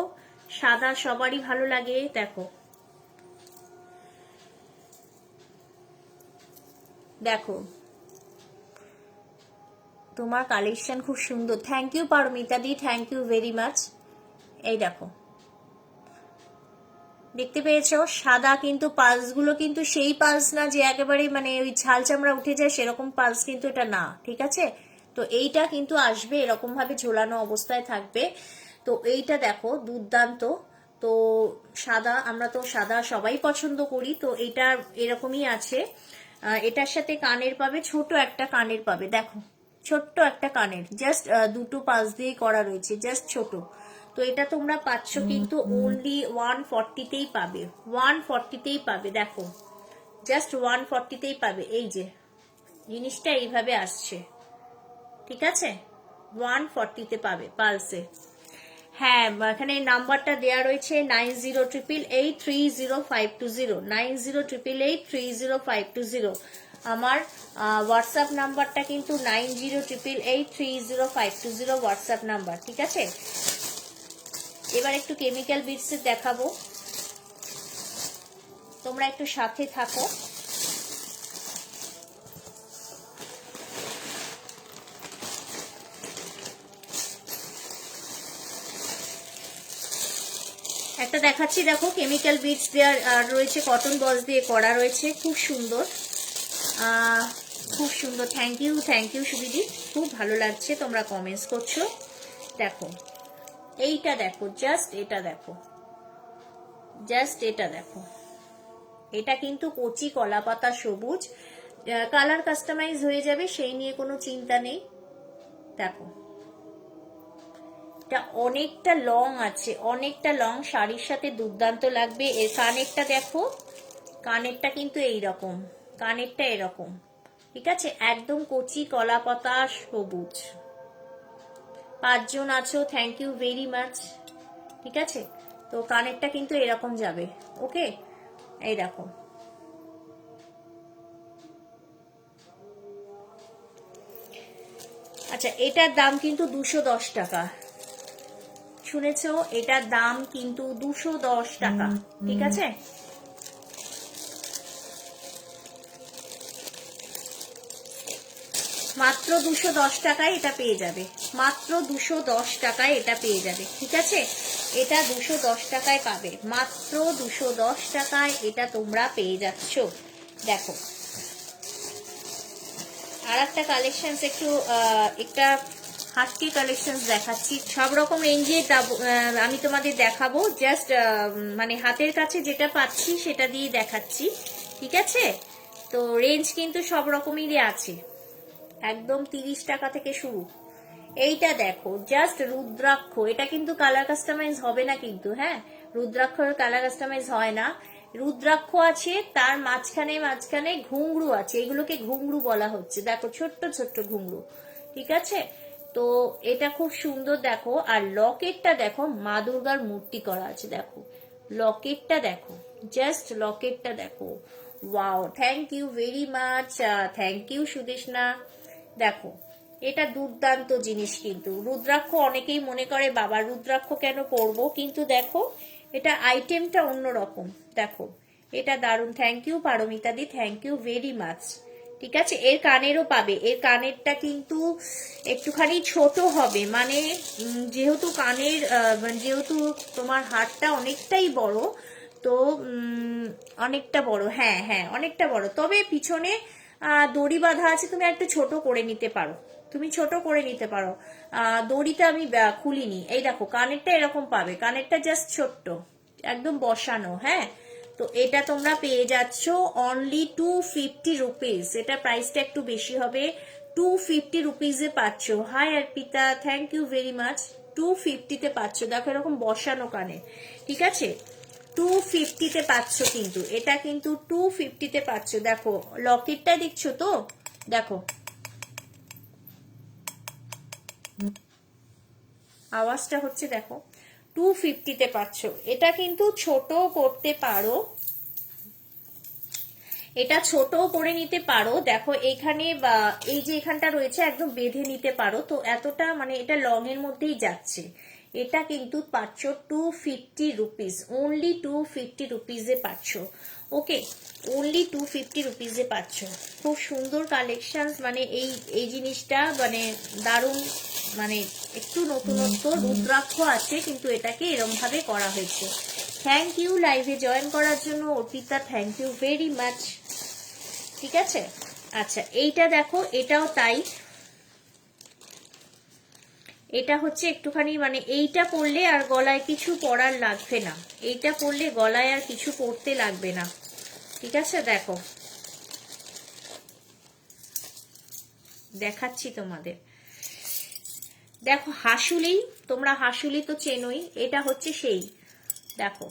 সাদা সবারই ভালো লাগে, দেখো দেখো তোমার কালেকশন খুব সুন্দর, thank you Paramita di, thank you very much. এই দেখো দেখতে পেয়েছো, সাদা, কিন্তু পালস গুলো কিন্তু সেই পালস না যে একেবারে মানে ওই ছাল চামড়া উঠে যায়, সেরকম পালস কিন্তু এটা না, ঠিক আছে। তো এইটা কিন্তু আসবে এরকম ভাবে ঝোলানো অবস্থায় থাকবে। তো এইটা দেখো দুর্দান্ত। তো সাদা, আমরা তো সাদা সবাই পছন্দ করি, তো এটা এরকমই আছে। এটার সাথে কানের পাবে, ছোট একটা কানের পাবে, দেখো ছোট্ট একটা কানের, জাস্ট দুটো পাশ দিয়ে করা রয়েছে, জাস্ট ছোট। তো এটা তোমরা পাচ্ছ কিন্তু অনলি 140তেই পাবে, 140তেই পাবে, দেখো জাস্ট 140তেই পাবে। এই যে জিনিসটা এইভাবে আসছে, ঠিক আছে, 140তে পাবে পালসে। হ্যাঁ, এখানে নাম্বারটা দেয়া রয়েছে 9088830520, 9088830520। আমার হোয়াটসঅ্যাপ নাম্বারটা কিন্তু 9088830520 হোয়াটসঅ্যাপ নাম্বার, ঠিক আছে। এবার একটু কেমিক্যাল বিটসের দেখাবো, তোমরা একটু সাথে থাকো। একটা দেখাচ্ছি, দেখো কেমিক্যাল বিটস দেওয়ার রয়েছে, কটন বলস দিয়ে করা রয়েছে, খুব সুন্দর, খুব সুন্দর। থ্যাংক ইউ সুবিদি, খুব ভালো লাগছে তোমরা কমেন্টস করছো। দেখো এইটা দেখো, জাস্ট এটা দেখো, জাস্ট এটা দেখো, এটা কিন্তু কচি কলা পাতা সবুজ, কালার কাস্টমাইজ হয়ে যাবে, সেই নিয়ে কোনো চিন্তা নেই। দেখো এটা অনেকটা লং আছে, অনেকটা লং, শাড়ির সাথে দুর্দান্ত লাগবে। এর কানেরটা দেখো, কানেরটা কিন্তু এইরকম, কানেরটা এরকম, ঠিক আছে, একদম কচি কলা পাতা সবুজ। 5 জন আছো, থ্যাংক ইউ ভেরি মাচ, ঠিক আছে। তো কানেরটা কিন্তু এরকম যাবে, ওকে, এই দেখো। আচ্ছা, এটার দাম কিন্তু 210 টাকা, শুনেছো, এটার দাম কিন্তু 210 টাকা, ঠিক আছে। মাত্র 210 টাকায় এটা পেয়ে যাবে, মাত্র 210 টাকায় এটা পেয়ে যাবে, ঠিক আছে। এটা 210 টাকায় পাবে, মাত্র 210 টাকায় এটা তোমরা পেয়ে যাচ্ছ। দেখো আর একটা কালেকশন, একটু একটা হাটকে কালেকশন দেখাচ্ছি, সব রকম রেঞ্জে আমি তোমাদের দেখাবো, জাস্ট মানে হাতের কাছে যেটা পাচ্ছি সেটা দিয়ে দেখাচ্ছি, ঠিক আছে। তো রেঞ্জ কিন্তু সব রকমেরই আছে, একদম 30 টাকা থেকে শুরু। এইটা দেখো, জাস্ট রুদ্রাক্ষ, এটা কিন্তু কালার কাস্টমাইজ হবে না কিন্তু, হ্যাঁ, রুদ্রাক্ষর কালার কাস্টমাইজ হয় না। রুদ্রাক্ষ আছে, তার মাঝখানে মাঝখানে ঘুংরু আছে, এগুলোকে ঘুংরু বলা হচ্ছে, দেখো ছোট্ট ছোট্ট ঘুংরু, ঠিক আছে। তো এটা খুব সুন্দর, দেখো। আর লকেটটা দেখো, মা দুর্গার মূর্তি করা আছে, দেখো লকেটটা দেখো, জাস্ট লকেটটা দেখো, wow, thank you very much, thank you Sudeshna. দেখো এটা দুর্দান্ত জিনিস কিন্তু, রুদ্রাক্ষ অনেকেই মনে করে বাবা রুদ্রাক্ষ কেন পরবো, কিন্তু দেখো এটা আইটেমটা অন্যরকম, দেখো এটা দারুণ। থ্যাংক ইউ পারমিতাদি, থ্যাংক ইউ ভেরি মাচ, ঠিক আছে। এর কানেরও পাবে, এর কানেরটা কিন্তু একটুখানি ছোট হবে, মানে যেহেতু কানের যেহেতু তোমার হারটা অনেকটাই বড়, তো অনেকটা বড়, হ্যাঁ হ্যাঁ অনেকটা বড়, তবে পিছনে দড়ি বাঁধা আছে, তুমি একটু ছোট করে নিতে পারো, তুমি ছোট করে নিতে পারো, দড়িটা আমি খুলিনি। এই দেখো কানেরটা এরকম পাবে, কানেরটা জাস্ট ছোট্ট, একদম বসানো, হ্যাঁ। তো এটা তোমরা পেয়ে যাচ্ছ অনলি 250 রুপিস, এটা প্রাইসটা একটু বেশি হবে, 250 রুপিসে পাচ্ছ। Hi Arpita, thank you very much, 250-তে পাচ্ছ, দেখো এরকম বসানো কানে, ঠিক আছে, 250-তে পাচ্ছ, কিন্তু এটা কিন্তু 250-তে পাচ্ছ। দেখো লকেটটা দেখছো তো, দেখো আওয়াজটা হচ্ছে, দেখো 250-তে পাচ্ছ। এটা কিন্তু ছোট করতে পারো, এটা ছোট করে নিতে পারো, দেখো এখানে বা এই যে এখানটা রয়েছে একদম বেঁধে নিতে পারো, তো এতটা মানে এটা লং এর মধ্যেই যাচ্ছে। এটা কিন্তু পাচ্ছ 250 রুপিস, অনলি 250 রুপিসে পাচ্ছ, ওকে, অনলি 250 রুপিসে পাচ্ছ। খুব সুন্দর কালেকশন, মানে এই জিনিসটা মানে দারুণ, মানে একটু নতুনত্ব, রুদ্রাক্ষ আছে কিন্তু এটাকে এরকম ভাবে করা হয়েছে। থ্যাংক ইউ লাইভে জয়েন করার জন্য Arpita, thank you very much, ঠিক আছে। আচ্ছা এইটা দেখো, এটাও তাই, এটা হচ্ছে একটুখানি মানে এইটা পরলে আর গলায় কিছু পরার লাগবে না, এইটা পরলে গলায় আর কিছু পরতে লাগবে না, ঠিক আছে। দেখো দেখাচ্ছি তোমাদের, দেখো হাসুলি, তোমরা হাসুলি তো চেনোই, এটা হচ্ছে সেই, দেখো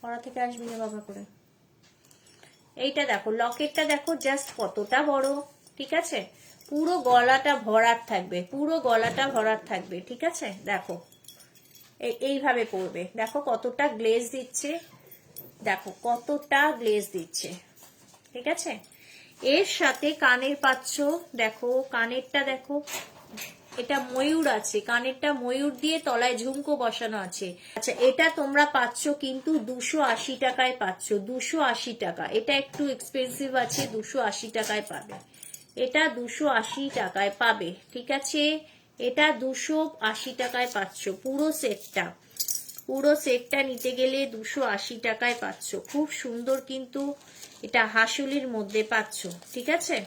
পড়া থেকে আসবি না বাবা করে, এইটা দেখো লকেটটা দেখো জাস্ট কতটা বড়, ঠিক আছে, পুরো গলাটা ভরাট থাকবে, পুরো গলাটা ভরাট থাকবে, ঠিক আছে। দেখো এইভাবে পরবে, দেখো কতটা গ্লেজ দিচ্ছে, দেখো কতটা গ্লেজ দিচ্ছে, ঠিক আছে। এর সাথে কানের পাচ্ছ, দেখো কানেরটা দেখো, এটা ময়ূর আছে, কানেরটা ময়ূর দিয়ে তলায় ঝুমকো বসানো আছে। আচ্ছা এটা তোমরা পাচ্ছ কিন্তু 280 টাকায় পাচ্ছ, 280 টাকা, এটা একটু এক্সপেন্সিভ আছে, 280 টাকায় পাবে, এটা 280 টাকায় পাবে, ঠিক আছে? এটা 280 টাকায় পাচ্ছ পুরো সেটটা। পুরো সেটটা নিতে গেলে 280 টাকায় পাচ্ছ। খুব সুন্দর কিন্তু এটা হাসুলির মধ্যে পাচ্ছ, ঠিক আছে?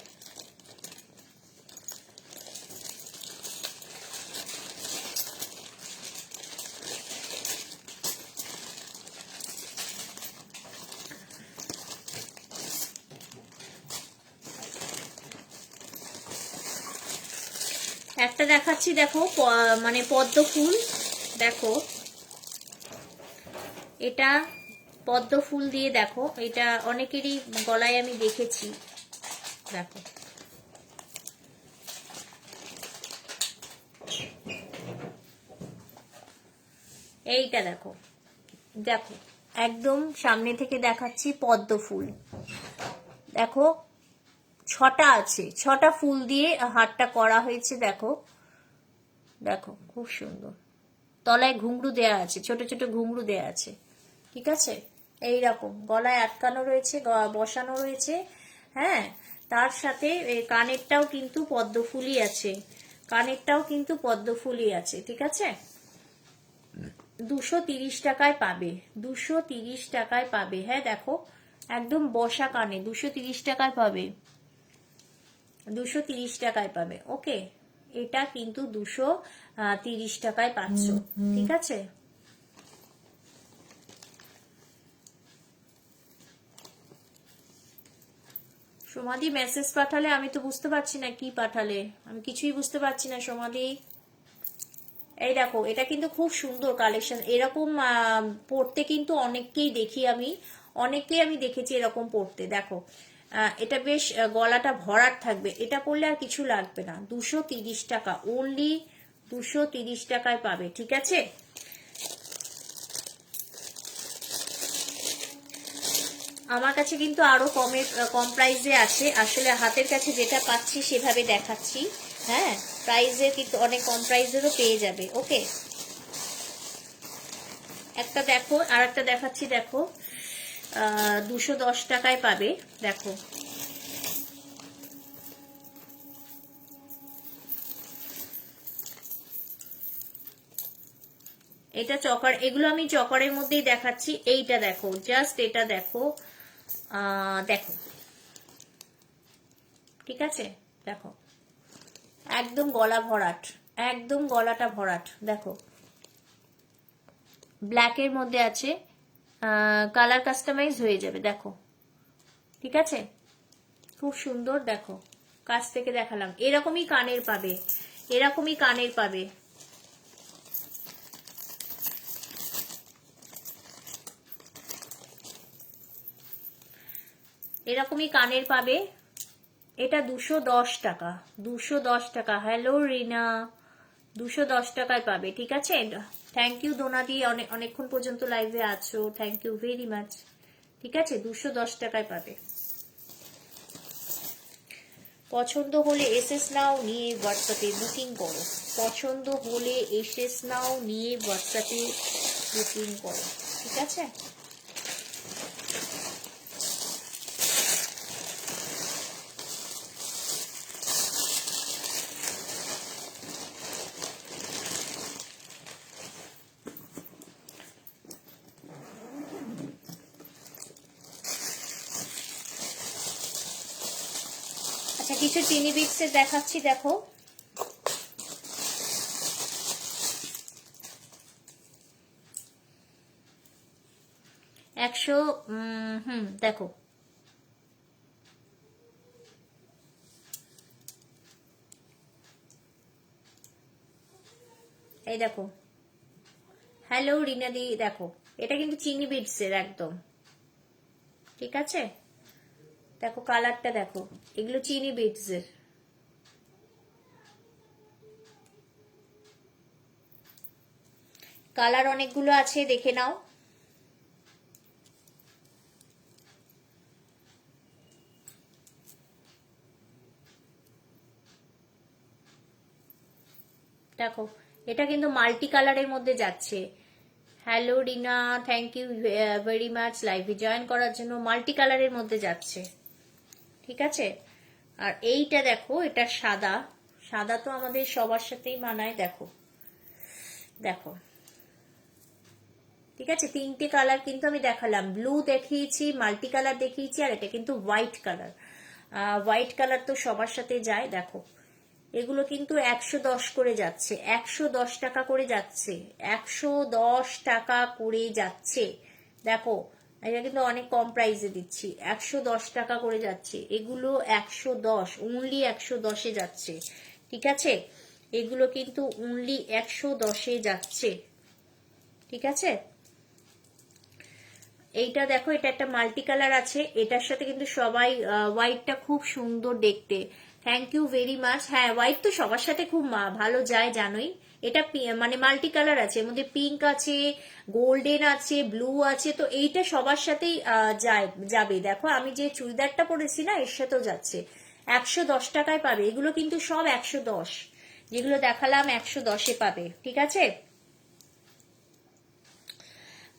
একটা দেখাচ্ছি দেখো, মানে পদ্ম ফুল, দেখো এটা পদ্ম ফুল দিয়ে, দেখো এটা অনেকেরই গলায় আমি দেখেছি, দেখো এইটা দেখো, দেখো একদম সামনে থেকে দেখাচ্ছি পদ্ম ফুল, দেখো 6টা আছে, 6টা ফুল দিয়ে হারটা করা হয়েছে, দেখো দেখো খুব সুন্দর। তলায় ঘুংরু দেয়া আছে, ছোট ছোট ঘুংরু দেয়া আছে, ঠিক আছে? এইরকম গলায় আটকানো রয়েছে, বসানো রয়েছে, হ্যাঁ। তার সাথে কানেরটাও কিন্তু পদ্ম ফুলই আছে, কানেরটাও কিন্তু পদ্ম ফুলই আছে, ঠিক আছে? 230 টাকায় পাবে, 230 টাকায় পাবে, হ্যাঁ দেখো একদম বসা কানে 230 টাকায় পাবে, 230 টাকায় পাবে, ওকে? এটা কিন্তু 230 টাকায় পাচ্ছ, ঠিক আছে? সমাধি মেসেজ পাঠালে, আমি তো বুঝতে পারছি না কি পাঠালে, আমি কিছুই বুঝতে পারছি না সমাধি। এই দেখো এটা কিন্তু খুব সুন্দর কালেকশন, এরকম পড়তে কিন্তু অনেককেই দেখি আমি, অনেককেই আমি দেখেছি এরকম পড়তে, দেখো এটা বেশ গলাটা ভরাট থাকবে, এটা পরলে আর কিছু লাগবে না। 230 টাকা, অনলি 230 টাকায় পাবে, ঠিক আছে? আমার কাছে কিন্তু আরো কম প্রাইসে আছে, আসলে হাতের কাছে যেটা পাচ্ছি সেভাবে দেখাচ্ছি, হ্যাঁ। প্রাইসে কিন্তু অনেক কম প্রাইসেরও পেয়ে যাবে, ওকে? একটা দেখো, আর একটা দেখাচ্ছি, দেখো 210 টাকায় পাবে, দেখো এটা চকার, এগুলো আমি চকারের মধ্যেই দেখাচ্ছি। এইটা দেখো, জাস্ট এটা দেখো, দেখো ঠিক আছে, দেখো একদম গলা ভরাট, একদম গলাটা ভরাট, দেখো ব্ল্যাকের মধ্যে আছে, কালার কাস্টমাইজ হয়ে যাবে, দেখো ঠিক আছে? খুব সুন্দর, দেখো কাছ থেকে দেখালাম, এরকমই কানের পাবে, এরকমই কানের পাবে, এরকমই কানের পাবে। এটা 210 টাকা, 210 টাকা। হ্যালো রিনা, 210 টাকায় পাবে, ঠিক আছে? থ্যাংক ইউ দোনাদি, অনেকক্ষণ পর্যন্ত লাইভে আছো, থ্যাংক ইউ ভেরি মাচ, ঠিক আছে? 210 টাকায় পাবে। পছন্দ হলে এসএস নাও, নিয়ে হোয়াটসঅ্যাপে বুকিং করো, পছন্দ হলে এসএস নাও, নিয়ে হোয়াটসঅ্যাপে বুকিং করো, ঠিক আছে? আচ্ছা, কিছু টিনি বিটসের দেখাচ্ছি, দেখো একশো, দেখো এই দেখো, হ্যালো রিনাদি, দেখো এটা কিন্তু চিনি বিটসের একদম, ঠিক আছে? দেখো কালারটা দেখো, এগুলো চিনি বিটসের, কালার অনেকগুলো আছে, দেখে নাও। দেখো এটা কিন্তু মাল্টি কালারের মধ্যে যাচ্ছে। Hello Rina, thank you very much লাইভে জয়েন করার জন্য। মাল্টি কালারের মধ্যে যাচ্ছে, ঠিক আছে? আর এইটা দেখো, এটা সাদা, সাদা তো আমাদের সবার সাথেই মানায়। দেখো দেখো, ঠিক আছে, তিনটে কালার কিন্তু আমি দেখালাম, ব্লু দেখিয়েছি, মাল্টি কালার দেখিয়েছি, আর এটা কিন্তু হোয়াইট কালার। হোয়াইট কালার তো সবার সাথে যায়। দেখো এগুলো কিন্তু 110 করে যাচ্ছে, 110 টাকা করে যাচ্ছে, 110 টাকা করে যাচ্ছে। দেখো এটা কিন্তু অনেক কম প্রাইসে দিচ্ছি, 110 টাকা করে যাচ্ছে এগুলো, 110, অনলি 110-এ যাচ্ছে। ঠিক আছে, এগুলো কিন্তু অনলি 110-এ যাচ্ছে। ঠিক আছে, এইটা দেখো, এটা একটা মাল্টি কালার আছে, এটার সাথে কিন্তু সবাই, হোয়াইটটা খুব সুন্দর দেখতে। Thank you very much. হ্যাঁ, হোয়াইট তো সবার সাথে খুব ভালো যায় জানোই। এটা মানে মাল্টি কালার আছে, এর মধ্যে পিঙ্ক আছে, গোল্ডেন আছে, ব্লু আছে, তো এইটা সবার সাথেই যাবে। দেখো আমি যে চুড়িদারটা পরেছি না, এর সাথেও যাচ্ছে। 110 টাকায় পাবে এগুলো, কিন্তু সব 110, যেগুলো দেখালাম 110-এ পাবে। ঠিক আছে,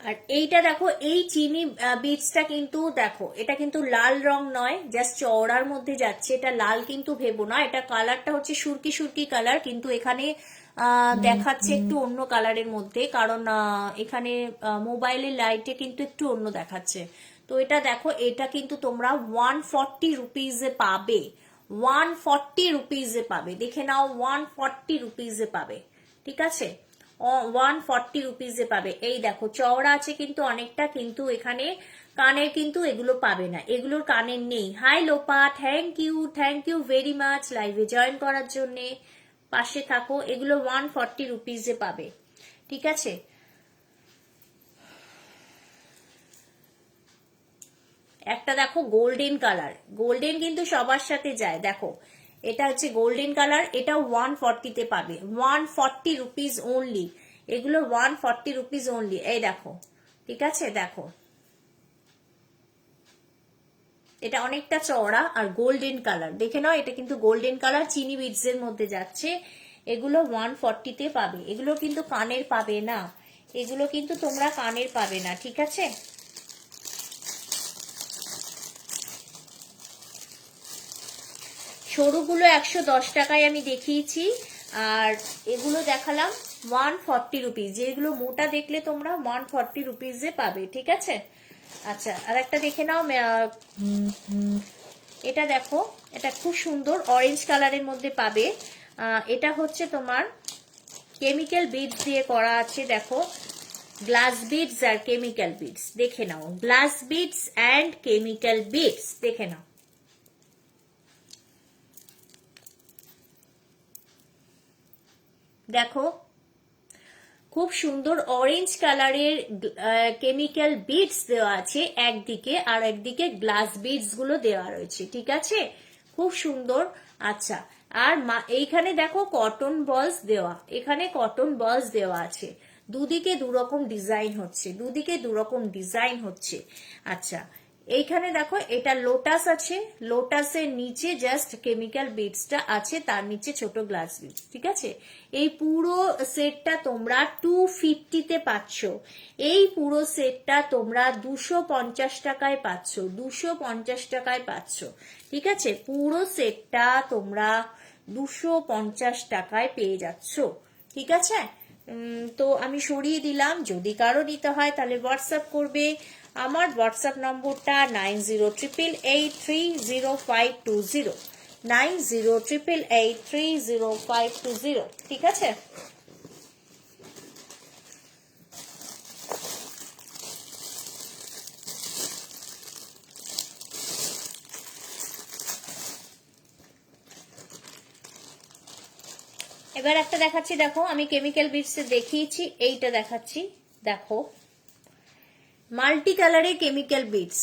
আর এইটা দেখো, এই চিনি বিটসটা কিন্তু দেখো, এটা কিন্তু লাল রং নয়, জাস্ট চওড়ার মধ্যে যাচ্ছে। এটা লাল কিন্তু ভেবো না, এটা কালারটা হচ্ছে সুরকি সুরকি কালার, কিন্তু এখানে দেখাচ্ছে একটু অন্য কালারের মধ্যে, কারণ এখানে মোবাইলের লাইটে কিন্তু একটু অন্য দেখাচ্ছে। তো এটা দেখো, এটা কিন্তু তোমরা 140 রুপিজে পাবে, 140 রুপিজে পাবে, দেখে নাও, 140 রুপিজে পাবে। ঠিক আছে, 140 রুপিজে পাবে। এই দেখো চওড়া আছে কিন্তু অনেকটা, কিন্তু এখানে কানের কিন্তু এগুলো পাবে না, এগুলোর কানের নেই। Hi Lopa, thank you very much লাইভে জয়েন করার জন্য, পাশে থাকো। এগুলো 140 রুপিজে পাবে। ঠিক আছে, একটা দেখো গোল্ডেন কালার, গোল্ডেন কিন্তু সবার সাথে যায়। দেখো এটা হচ্ছে গোল্ডেন কালার, এটা 140-তে পাবে, 140 রুপিজ অনলি, এগুলো 140 রুপিজ অনলি। এই দেখো, ঠিক আছে, দেখো এটা অনেকটা চওড়া আর গোল্ডেন কালার, দেখে নাও, এটা কিন্তু গোল্ডেন কালার, চিনি বিটস এর মধ্যে যাচ্ছে। এগুলো 140-তে পাবে, এগুলো কিন্তু কানের পাবে না, এগুলো কিন্তু তোমরা কানের পাবে না। ঠিক আছে, সরুগুলো 110 টাকায় আমি দেখিয়েছি, আর এগুলো দেখালাম 140 রুপিজ, যেগুলো মোটা দেখলে তোমরা 140 রুপিজে পাবে। ঠিক আছে, আচ্ছা আর একটা দেখে নাও, এটা দেখো, এটা খুব সুন্দর অরেঞ্জ কালারের মধ্যে পাবে। এটা হচ্ছে তোমার কেমিক্যাল বিডস দিয়ে করা আছে। দেখো গ্লাস বিডস আর কেমিক্যাল বিডস, দেখে নাও, glass beads and chemical beads, দেখে নাও। দেখো খুব সুন্দর অরেঞ্জ কালারের কেমিক্যাল বিডস দেওয়া আছে একদিকে, আর একদিকে গ্লাস বিডস গুলো দেওয়া রয়েছে। ঠিক আছে, খুব সুন্দর। আচ্ছা, আর এইখানে দেখো কটন বলস দেওয়া, এখানে কটন বলস দেওয়া আছে, দুদিকে দুরকম ডিজাইন হচ্ছে, দুদিকে দুরকম ডিজাইন হচ্ছে। আচ্ছা, এইখানে দেখো এটা লোটাস আছে, লোটাসের নিচে জাস্ট কেমিক্যাল বিডসটা আছে, তার নিচে ছোট গ্লাস বিডস। ঠিক আছে, এই পুরো সেটটা তোমরা 250-তে পাচ্ছ, এই পুরো সেটটা তোমরা 250 টাকায় পাচ্ছ, 250 টাকায় পাচ্ছ। ঠিক আছে, পুরো সেটটা তোমরা 250 টাকায় পেয়ে যাচ্ছ। ঠিক আছে, তো আমি সরিয়ে দিলাম, যদি কারো নিতে হয় তাহলে হোয়াটসঅ্যাপ করবে। আমার হোয়াটসঅ্যাপ নম্বরটা 9088830520, 9088830520। ঠিক আছে, এবার একটা দেখাচ্ছি, দেখো আমি কেমিক্যাল বিটস দেখিয়েছি, এইটা দেখাচ্ছি। দেখো মাল্টি কালারের কেমিক্যাল বিটস,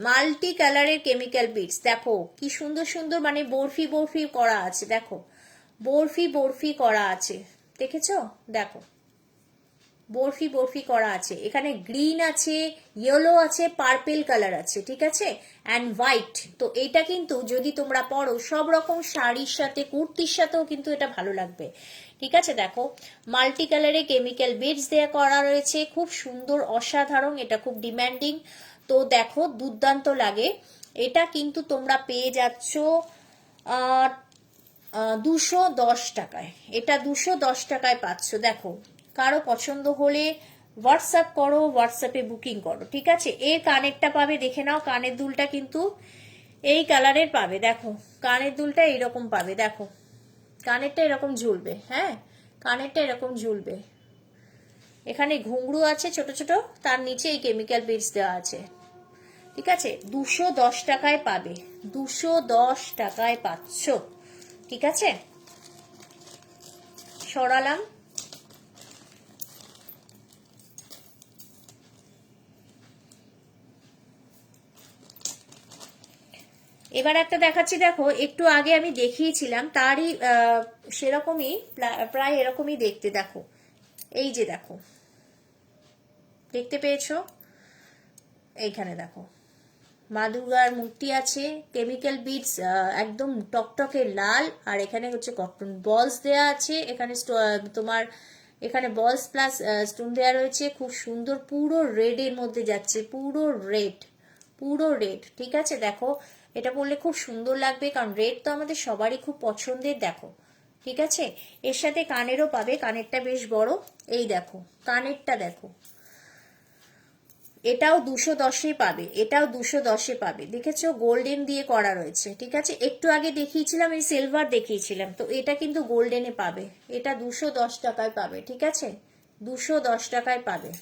মাল্টি কালারের কেমিক্যাল বিটস, দেখো কি সুন্দর সুন্দর, মানে বরফি বরফি করা আছে। দেখো বরফি বরফি করা আছে, দেখেছো? দেখো বরফি বরফি করা আছে, এখানে গ্রিন আছে, ইয়েলো আছে, পার্পেল কালার আছে। ঠিক আছে, অ্যান্ড হোয়াইট। তো এটা কিন্তু যদি তোমরা পরো সব রকম শাড়ির সাথে, কুর্তির সাথেও কিন্তু এটা ভালো লাগবে। ঠিক আছে, দেখো মাল্টি কালারে কেমিক্যাল বিডস দেয়া করা রয়েছে, খুব সুন্দর, অসাধারণ, এটা খুব ডিমান্ডিং। তো দেখো দুর্দান্ত লাগে, এটা কিন্তু তোমরা পেয়ে যাচ্ছ আহ 210 টাকায়, এটা 210 টাকায় পাচ্ছ। দেখো, কারো পছন্দ হলে হোয়াটসঅ্যাপ করো, হোয়াটসঅ্যাপে বুকিং করো, ঠিক আছে। এর কানেরটা পাবে, দেখে নাও, কানের দুলটা কিন্তু এই কালারের পাবে। দেখো কানের দুলটা এইরকম পাবে, দেখো কানেরটা এরকম ঝুলবে, হ্যাঁ কানেরটা এরকম ঝুলবে, এখানে ঘুংরু আছে ছোট ছোট, তার নিচে এই কেমিক্যাল বিডস দেওয়া আছে, ঠিক আছে। 210 টাকায় পাবে, 210 টাকায় পাচ্ছ, ঠিক আছে। সরালাম। এবার একটা দেখাচ্ছি, দেখো একটু আগে আমি দেখিয়েছিলাম তারই সেরকমই, প্রায় এরকমই দেখতে। দেখো এই যে দেখো, দেখতে পেয়েছো, এইখানে দেখো মা দুর্গার মূর্তি আছে, কেমিক্যাল বিডস একদম টকটকে লাল, আর এখানে হচ্ছে কটন বলস দেয়া আছে, এখানে তোমার এখানে বলস প্লাস স্টোন দেয়া রয়েছে, খুব সুন্দর, পুরো রেড এর মধ্যে যাচ্ছে, পুরো রেড, পুরো রেড, ঠিক আছে। দেখো এটা পরলে খুব সুন্দর লাগবে, কারণ রেড তো আমাদের সবারই খুব পছন্দের। দেখো ঠিক আছে, এর সাথে কানেরও পাবে, কানেরটা বেশ বড়, এই দেখো কানেরটা দেখো, এটাও 210-এ পাবে, এটাও 210-এ পাবে, দেখেছো গোল্ডেন দিয়ে করা রয়েছে, ঠিক আছে। একটু আগে দেখিয়েছিলাম এই সিলভার দেখিয়েছিলাম, তো এটা কিন্তু গোল্ডেনে পাবে, এটা 210 টাকায় পাবে, ঠিক আছে, 210 টাকায় পাবে।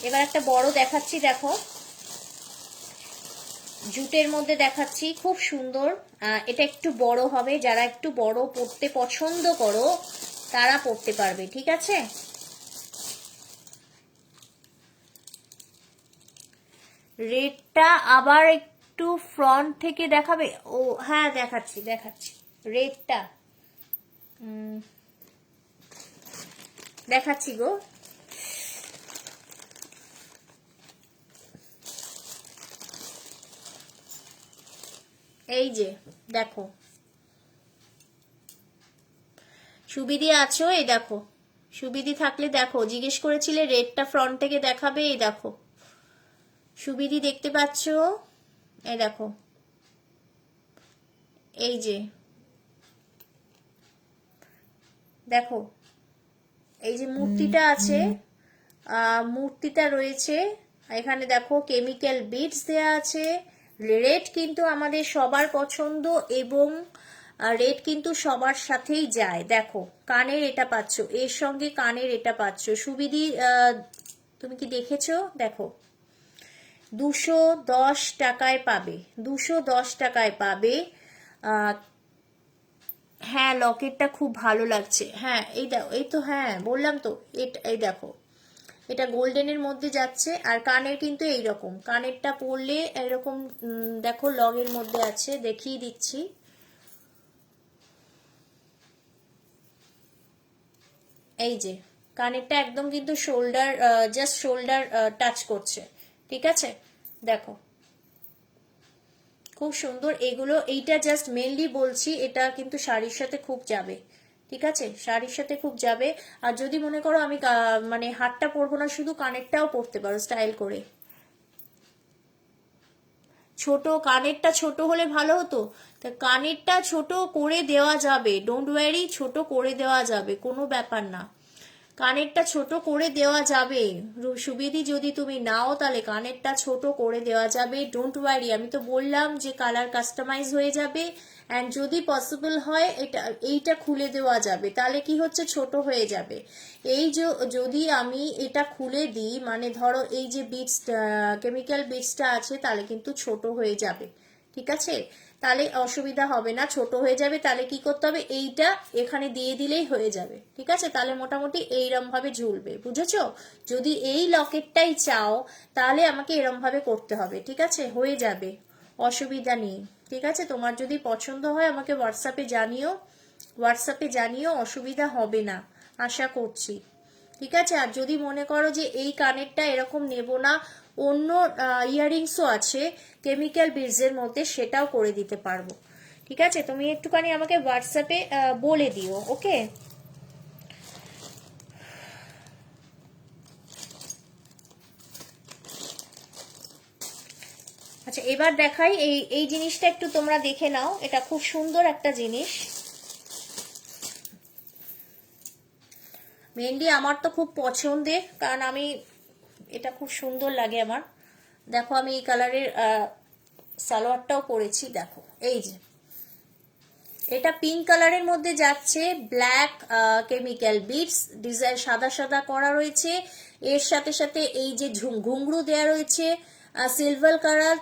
এবার একটা বড় দেখাচ্ছি, দেখো জুটের মধ্যে দেখাচ্ছি, খুব সুন্দর। এটা একটু বড় হবে, যারা একটু বড় পড়তে পছন্দ করো তারা পড়তে পারবে, ঠিক আছে। রেডটা আবার একটু ফ্রন্ট থেকে দেখাবে, ও হ্যাঁ দেখাচ্ছি দেখাচ্ছি, রেডটা দেখাচ্ছি গো। এই যে দেখো, সুবিধি আছো, এই দেখো সুবিধি থাকলে দেখো, জিজ্ঞেস করেছিলে রেডটা ফ্রন্ট থেকে দেখাবে, এই দেখো সুবিধি দেখতে পাচ্ছ, এই দেখো, এই যে দেখো, এই যে মূর্তিটা আছে, মূর্তিটা রয়েছে এখানে, দেখো কেমিক্যাল বিডস দেয়া আছে, রেড কিন্তু আমাদের সবার পছন্দ, এবং রেড কিন্তু সবার সাথেই যায়। দেখো কানের এটা পাচ্ছ, এর সঙ্গে কানের এটা পাচ্ছ, সুবিধি তুমি কি দেখেছো, দেখো 210 টাকায় পাবে, 210 টাকায় পাবে। হ্যাঁ লকেটটা খুব ভালো লাগছে, হ্যাঁ এই দেখো, এই তো হ্যাঁ বললাম তো, এটা এই দেখো, এটা গোল্ডেনের মধ্যে যাচ্ছে, আর কানের কিন্তু এইরকম, কানেরটা পরলে এরকম দেখো লগের মধ্যে আছে, দেখিয়ে দিচ্ছি, এই যে কানেরটা একদম কিন্তু শোল্ডার, জাস্ট শোল্ডার টাচ করছে, ঠিক আছে। দেখো খুব সুন্দর এগুলো, এইটা জাস্ট মেনলি বলছি, এটা কিন্তু শাড়ির সাথে খুব যাবে, ঠিক আছে, শাড়ির সাথে খুব যাবে। আর যদি মনে করো আমি মানে হাতটা পরবো না, শুধু কানেরটাও পরতে পারো স্টাইল করে। ছোট কানেরটা ছোট হলে ভালো হতো, তা কানেরটা ছোট করে দেওয়া যাবে, ডোন্ট ওয়ারি, ছোট করে দেওয়া যাবে, কোনো ব্যাপার না, কানেরটা ছোট করে দেওয়া যাবে। সুবিধি যদি তুমি নাও তাহলে কানেরটা ছোট করে দেওয়া যাবে, ডোন্ট ওয়ারি। আমি তো বললাম যে কালার কাস্টমাইজ হয়ে যাবে, অ্যান্ড যদি পসিবল হয় এইটা খুলে দেওয়া যাবে, তাহলে কি হচ্ছে ছোট হয়ে যাবে। এই যে যদি আমি এটা খুলে দিই, মানে ধরো এই যে বিটস, কেমিক্যাল বিটসটা আছে, তাহলে কিন্তু ছোট হয়ে যাবে, ঠিক আছে, তাহলে অসুবিধা হবে না, ছোট হয়ে যাবে। তাহলে কি করতে হবে, এইটা এখানে দিয়ে দিলেই হয়ে যাবে, ঠিক আছে, তাহলে মোটামুটি এইরকম ভাবে ঝুলবে, বুঝেছো। যদি এই লকেটটাই চাও তাহলে আমাকে এরম ভাবে করতে হবে, ঠিক আছে, হয়ে যাবে, অসুবিধা নেই, ঠিক আছে। তোমার যদি পছন্দ হয় আমাকে হোয়াটসঅ্যাপে জানিও, হোয়াটসঅ্যাপে জানিও, অসুবিধা হবে না আশা করছি, ঠিক আছে। আর যদি মনে করো যে এই কানেরটা এরকম নেব না, অন্য ইয়াররিংসও আছে কেমিক্যাল বিডসের মধ্যে, সেটাও করে দিতে পারবো। ঠিক আছে, তুমি একটুখানি আমাকে হোয়াটসঅ্যাপে বলে দিও, ওকে? আচ্ছা, এবার দেখাই এই জিনিসটা, একটু তোমরা দেখে নাও। এটা খুব সুন্দর একটা জিনিস, মেহেন্দি আমার তো খুব পছন্দের, কারণ আমি এটা খুব সুন্দর লাগে আমার। দেখো আমি এই কালারের সালোয়ারটাও পরেছি, দেখো এই যে এটা পিঙ্ক কালারের মধ্যে যাচ্ছে, ব্ল্যাক কেমিক্যাল বিডস ডিজাইন সাদা সাদা করা রয়েছে, এর সাথে সাথে এই যে ঘুংরু দেয়া রয়েছে সিলভার কালার,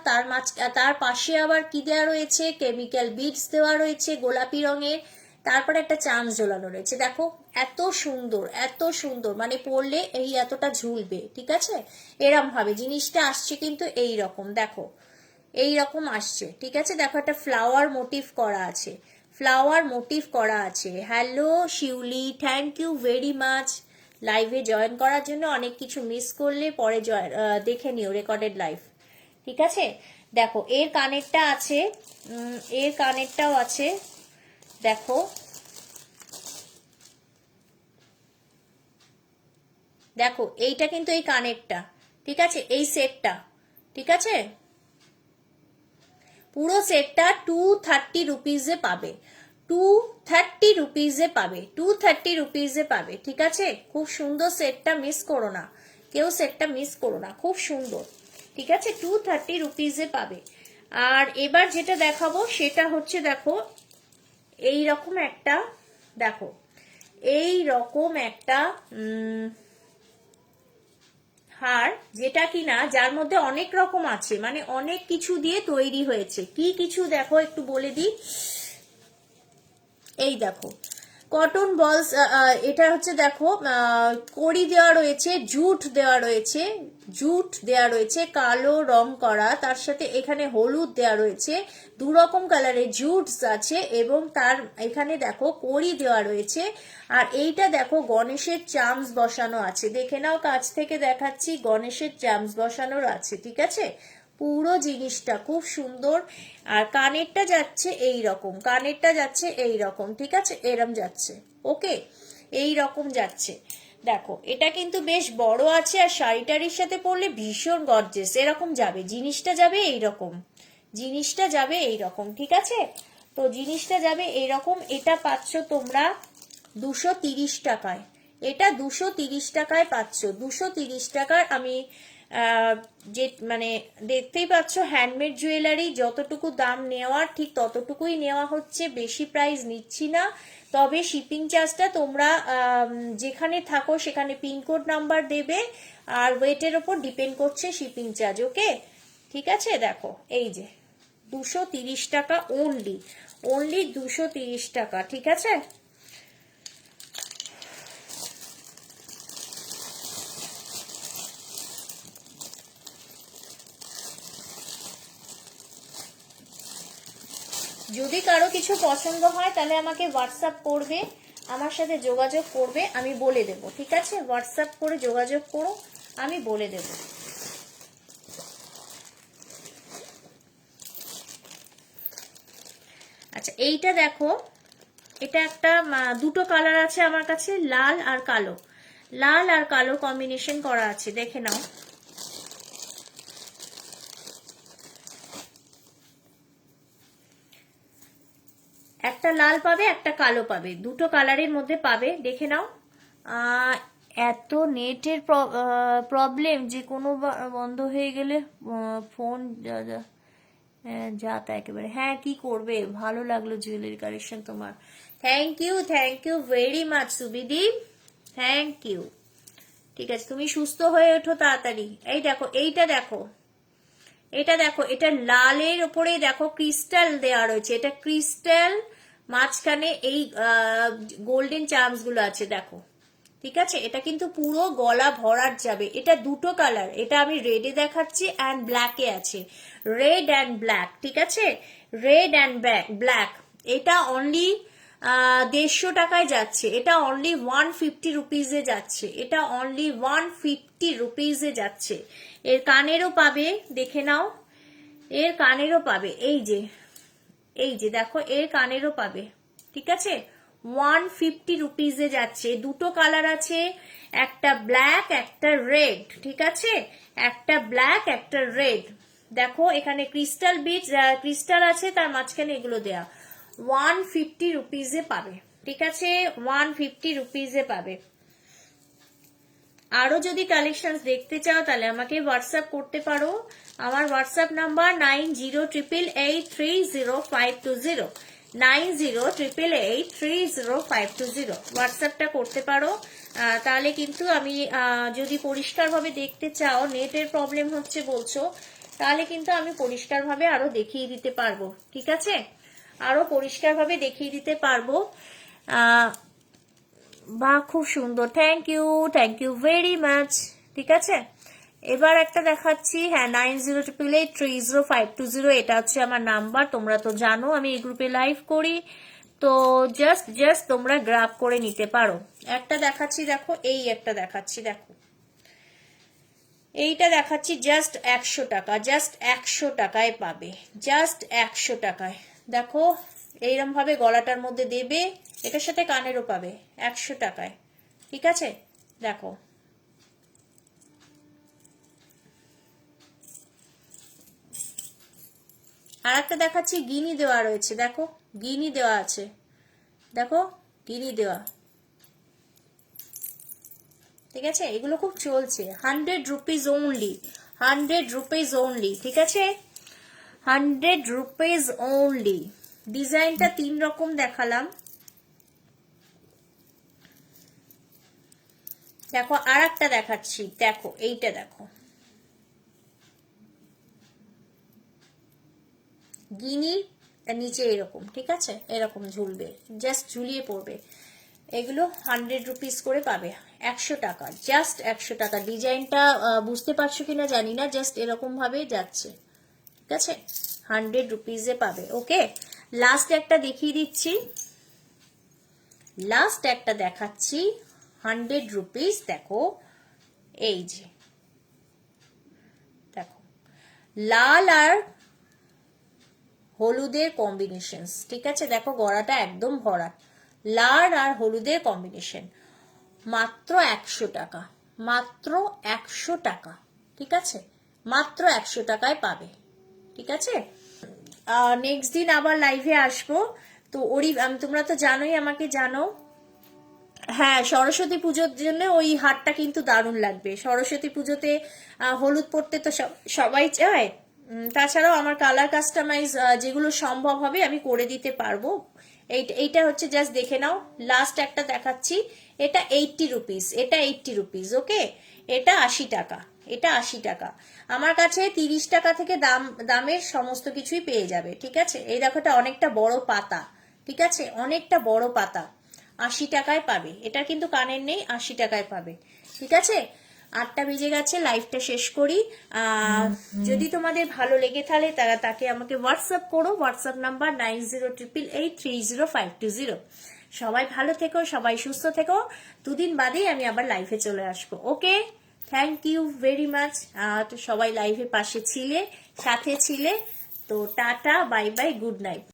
তার পাশে আবার কি দেওয়া রয়েছে, কেমিক্যাল বিডস দেওয়া রয়েছে গোলাপি রঙের, তারপরে একটা চাঁদ ঝোলানো রয়েছে। দেখো এত সুন্দর, এত সুন্দর, মানে পরলে এই এতটা ঝুলবে। ঠিক আছে, এরম ভাবে জিনিসটা আসছে কিন্তু এই রকম, দেখো এই রকম আসছে। ঠিক আছে, দেখো একটা ফ্লাওয়ার মোটিভ করা আছে, ফ্লাওয়ার মোটিভ করা আছে। Hello Shiuli, thank you very much লাইভে জয়েন করার জন্য। অনেক কিছু মিস করলে পরে দেখে নিও রেকর্ডেড লাইভ। ঠিক আছে, দেখো এর কানেরটা আছে, এর কানেরটাও আছে, দেখো দেখো এইটা কিন্তু এই কানেরটা, ঠিক আছে, এই সেটটা, ঠিক আছে, পুরো সেটটা 230 রুপিজে পাবে, 230 রুপিজে পাবে, 230 রুপিজে পাবে। ঠিক আছে, খুব সুন্দর সেটটা, মিস করো না কেউ, সেটটা মিস করো না, খুব সুন্দর। ঠিক আছে, 230 রুপিজে পাবে। আর এবার যেটা দেখাবো সেটা হচ্ছে, দেখো এই রকম একটা, দেখো এই রকম একটা হার, যেটা কিনা যার মধ্যে অনেক রকম আছে, মানে অনেক কিছু দিয়ে তৈরি হয়েছে। কি কিছু দেখো একটু বলে দিই, এই দেখো কটন বলস, এটা হচ্ছে দেখো কড়ি দেওয়া রয়েছে, জুট দেওয়া রয়েছে, জুট দেওয়া রয়েছে কালো রং করা, তার সাথে এখানে হলুদ দেওয়া রয়েছে, দু রকম কালারের জুটস আছে, এবং তার এখানে দেখো কড়ি দেওয়া রয়েছে। আর এইটা দেখো গণেশের চামচ বসানো আছে, দেখে নাও কাছ থেকে দেখাচ্ছি, গণেশের চামচ বসানোর আছে। ঠিক আছে, পুরো জিনিসটা খুব সুন্দর। আর কানেরটা যাচ্ছে এই রকম, কানেরটা যাচ্ছে এই রকম, ঠিক আছে, এরম যাচ্ছে, ওকে, এই রকম যাচ্ছে। দেখো এটা কিন্তু বেশ বড় আছে, আর শাড়িটারির সাথে পরলে ভীষণ গর্জেস এরকম যাবে, জিনিসটা যাবে এইরকম, জিনিসটা যাবে এইরকম। ঠিক আছে, তো জিনিসটা যাবে এইরকম। এটা পাচ্ছ তোমরা 230 টাকায়, এটা 230 টাকায় পাচ্ছ, 230 টাকার। আমি যে মানে দেখতেই পাচ্ছ হ্যান্ডমেড জুয়েলারি, যতটুকু দাম নেওয়ার ঠিক ততটুকুই নেওয়া হচ্ছে, বেশি প্রাইস নিচ্ছি না। তবে শিপিং চার্জটা তোমরা যেখানে থাকো সেখানে পিনকোড নাম্বার দেবে, আর ওয়েটের ওপর ডিপেন্ড করছে শিপিং চার্জ, ওকে? ঠিক আছে, দেখো এই যে 230 টাকা অনলি, অনলি 230 টাকা। ঠিক আছে, যদি কারো কিছু পছন্দ হয় তাহলে আমাকে হোয়াটসঅ্যাপ করবে, আমার সাথে যোগাযোগ করবে, আমি বলে দেব। ঠিক আছে, হোয়াটসঅ্যাপ করে যোগাযোগ করো, আমি বলে দেব। আচ্ছা এইটা দেখো, এটা একটা দুটো কালার আছে আমার কাছে, লাল আর কালো, লাল আর কালো কম্বিনেশন করা আছে, দেখে নাও। একটা লাল পাবে, একটা কালো পাবে, দুটো কালারের মধ্যে পাবে, দেখে নাও। এত নেটের প্রবলেম যে কোনো বন্ধ হয়ে গেলে ফোন যা তা একেবারে। হ্যাঁ কি করবে, ভালো লাগলো জুয়েলারি কালেকশন তোমার, thank you very much Subidip, thank you. ঠিক আছে, তুমি সুস্থ হয়ে ওঠো তাড়াতাড়ি। এই দেখো এইটা দেখো, এটা দেখো, এটা লালের উপরে দেখো ক্রিস্টাল দেওয়া রয়েছে, এটা ক্রিস্টাল, মাঝখানে এই গোল্ডেন চার্মস গুলো আছে, দেখো। ঠিক আছে, এটা কিন্তু পুরো গলা ভরাট যাবে। এটা দুটো কালার, এটা আমি রেডে দেখাচ্ছি অ্যান্ড ব্ল্যাকে আছে, রেড অ্যান্ড ব্ল্যাক। ঠিক আছে, রেড অ্যান্ড ব্ল্যাক। এটা অনলি 150 টাকায় যাচ্ছে, এটা অনলি 150 রুপিজে যাচ্ছে, এটা অনলি 150 রুপিজে যাচ্ছে। এর কানেরও পাবে, দেখে নাও, এর কানেরও পাবে, এই যে দেখো এর কানেরও পাবে, ঠিক আছে। 150 রুপিজে যাচ্ছে। দুটো কালার আছে, একটা ব্ল্যাক একটা রেড, ঠিক আছে, একটা ব্ল্যাক একটা রেড। দেখো এখানে ক্রিস্টাল বিটস, ক্রিস্টাল আছে, তার মাঝখানে এগুলো দেয়া। 150 রুপিজে পাবে, ঠিক আছে, 150 রুপিজে পাবে। আরো যদি কালেকশন দেখতে চাও তাহলে আমাকে হোয়াটসঅ্যাপ করতে পারো। আমার হোয়াটসঅ্যাপ নাম্বার 9088830520, 9088830520, হোয়াটসঅ্যাপটা করতে পারো। তাহলে কিন্তু আমি যদি পরিষ্কারভাবে দেখতে চাও, নেটের প্রবলেম হচ্ছে বলছো, তাহলে কিন্তু আমি পরিষ্কারভাবে আরো দেখিয়ে দিতে পারবো, ঠিক আছে, আরো পরিষ্কারভাবে দেখিয়ে দিতে পারবো। বা খুব সুন্দর, থ্যাংক ইউ ভেরি মাচ, ঠিক আছে। এবার একটা দেখাচ্ছি, হ্যাঁ 9088830520, এটা হচ্ছে আমার নাম্বার। তোমরা তো জানো আমি এই গ্রুপে লাইভ করি, তো জাস্ট তোমরা গ্রাব করে নিতে পারো। একটা দেখাচ্ছি, দেখো এই একটা দেখাচ্ছি, দেখো এইটা দেখাচ্ছি, জাস্ট 100 টাকা, জাস্ট 100 টাকায় পাবে, জাস্ট 100 টাকায়। দেখো এইরকম ভাবে গলাটার মধ্যে দেবে, এটার সাথে কানেরও পাবে 100 টাকায়, ঠিক আছে। দেখো আর একটা দেখাচ্ছি, গিনি দেওয়া রয়েছে, দেখো গিনি দেওয়া আছে, দেখো গিনি দেওয়া, ঠিক আছে। এগুলো খুব চলছে, 100 রুপিজ ওনলি, 100 রুপিজ ওনলি, ঠিক আছে, 100 রুপিজ ওনলি। ডিজাইনটা 3 রকম দেখালাম। দেখো আর একটা দেখাচ্ছি, দেখো এইটা দেখো, গিনি নিচে এরকম, ঠিক আছে, এরকম ঝুলবে, জাস্ট ঝুলিয়ে পড়বে। এগুলো 100 রুপিস করে পাবে, 100 টাকা, জাস্ট 100 টাকা। ডিজাইনটা বুঝতে পারছো কিনা জানি না, জাস্ট এরকম ভাবে যাচ্ছে, ঠিক আছে, 100 রুপিসে পাবে। ওকে, লাস্ট একটা দেখিয়ে দিচ্ছি, লাস্ট একটা দেখাচ্ছি, 100 রুপিস। দেখো এই যে দেখো লাল আর হলুদের কম্বিনেশন, ঠিক আছে, দেখো গড়াটা একদম ভরা, লাল আর হলুদের কম্বিনেশন, মাত্র 100 টাকা, মাত্র 100 টাকা, ঠিক আছে, মাত্র 100 টাকায় পাবে, ঠিক আছে। নেক্সট দিন আবার লাইভে আসবো, তো তোমরা তো জানোই, আমাকে জানো। হ্যাঁ, সরস্বতী পুজোর জন্য ওই হারটা কিন্তু দারুণ লাগবে। সরস্বতী পুজোতে হলুদ পরতে তো সবাই চায়। তাছাড়াও আমার কালার কাস্টমাইজ যেগুলো সম্ভব হবে আমি করে দিতে পারবো। এইটা হচ্ছে, জাস্ট দেখে নাও, লাস্ট একটা দেখাচ্ছি, এটা 80 রুপিস, এটা 80 রুপিস, ওকে, এটা 80 টাকা, এটা 80 টাকা। আমার কাছে 30 টাকা থেকে দামের সমস্ত কিছুই পেয়ে যাবে, ঠিক আছে। এই দেখো, এটা অনেকটা বড় পাতা, ঠিক আছে, অনেকটা বড় পাতা, 80 টাকায় পাবে। এটা কিন্তু কানের নেই, 80 টাকায় পাবে, ঠিক আছে। 8টা বেজে গেছে, লাইভটা শেষ করি। যদি তোমাদের ভালো লেগে থাকে তাকে আমাকে হোয়াটসঅ্যাপ করো, হোয়াটসঅ্যাপ নাম্বার 9088830520। সবাই ভালো থেকো, সবাই সুস্থ থেকো। 2 দিন বাদেই আমি আবার লাইভে চলে আসবো, okay. Thank you very much. তো সবাই লাইভে পাশে ছিলে, সাথে ছিলে, তো tata, bye bye, good night.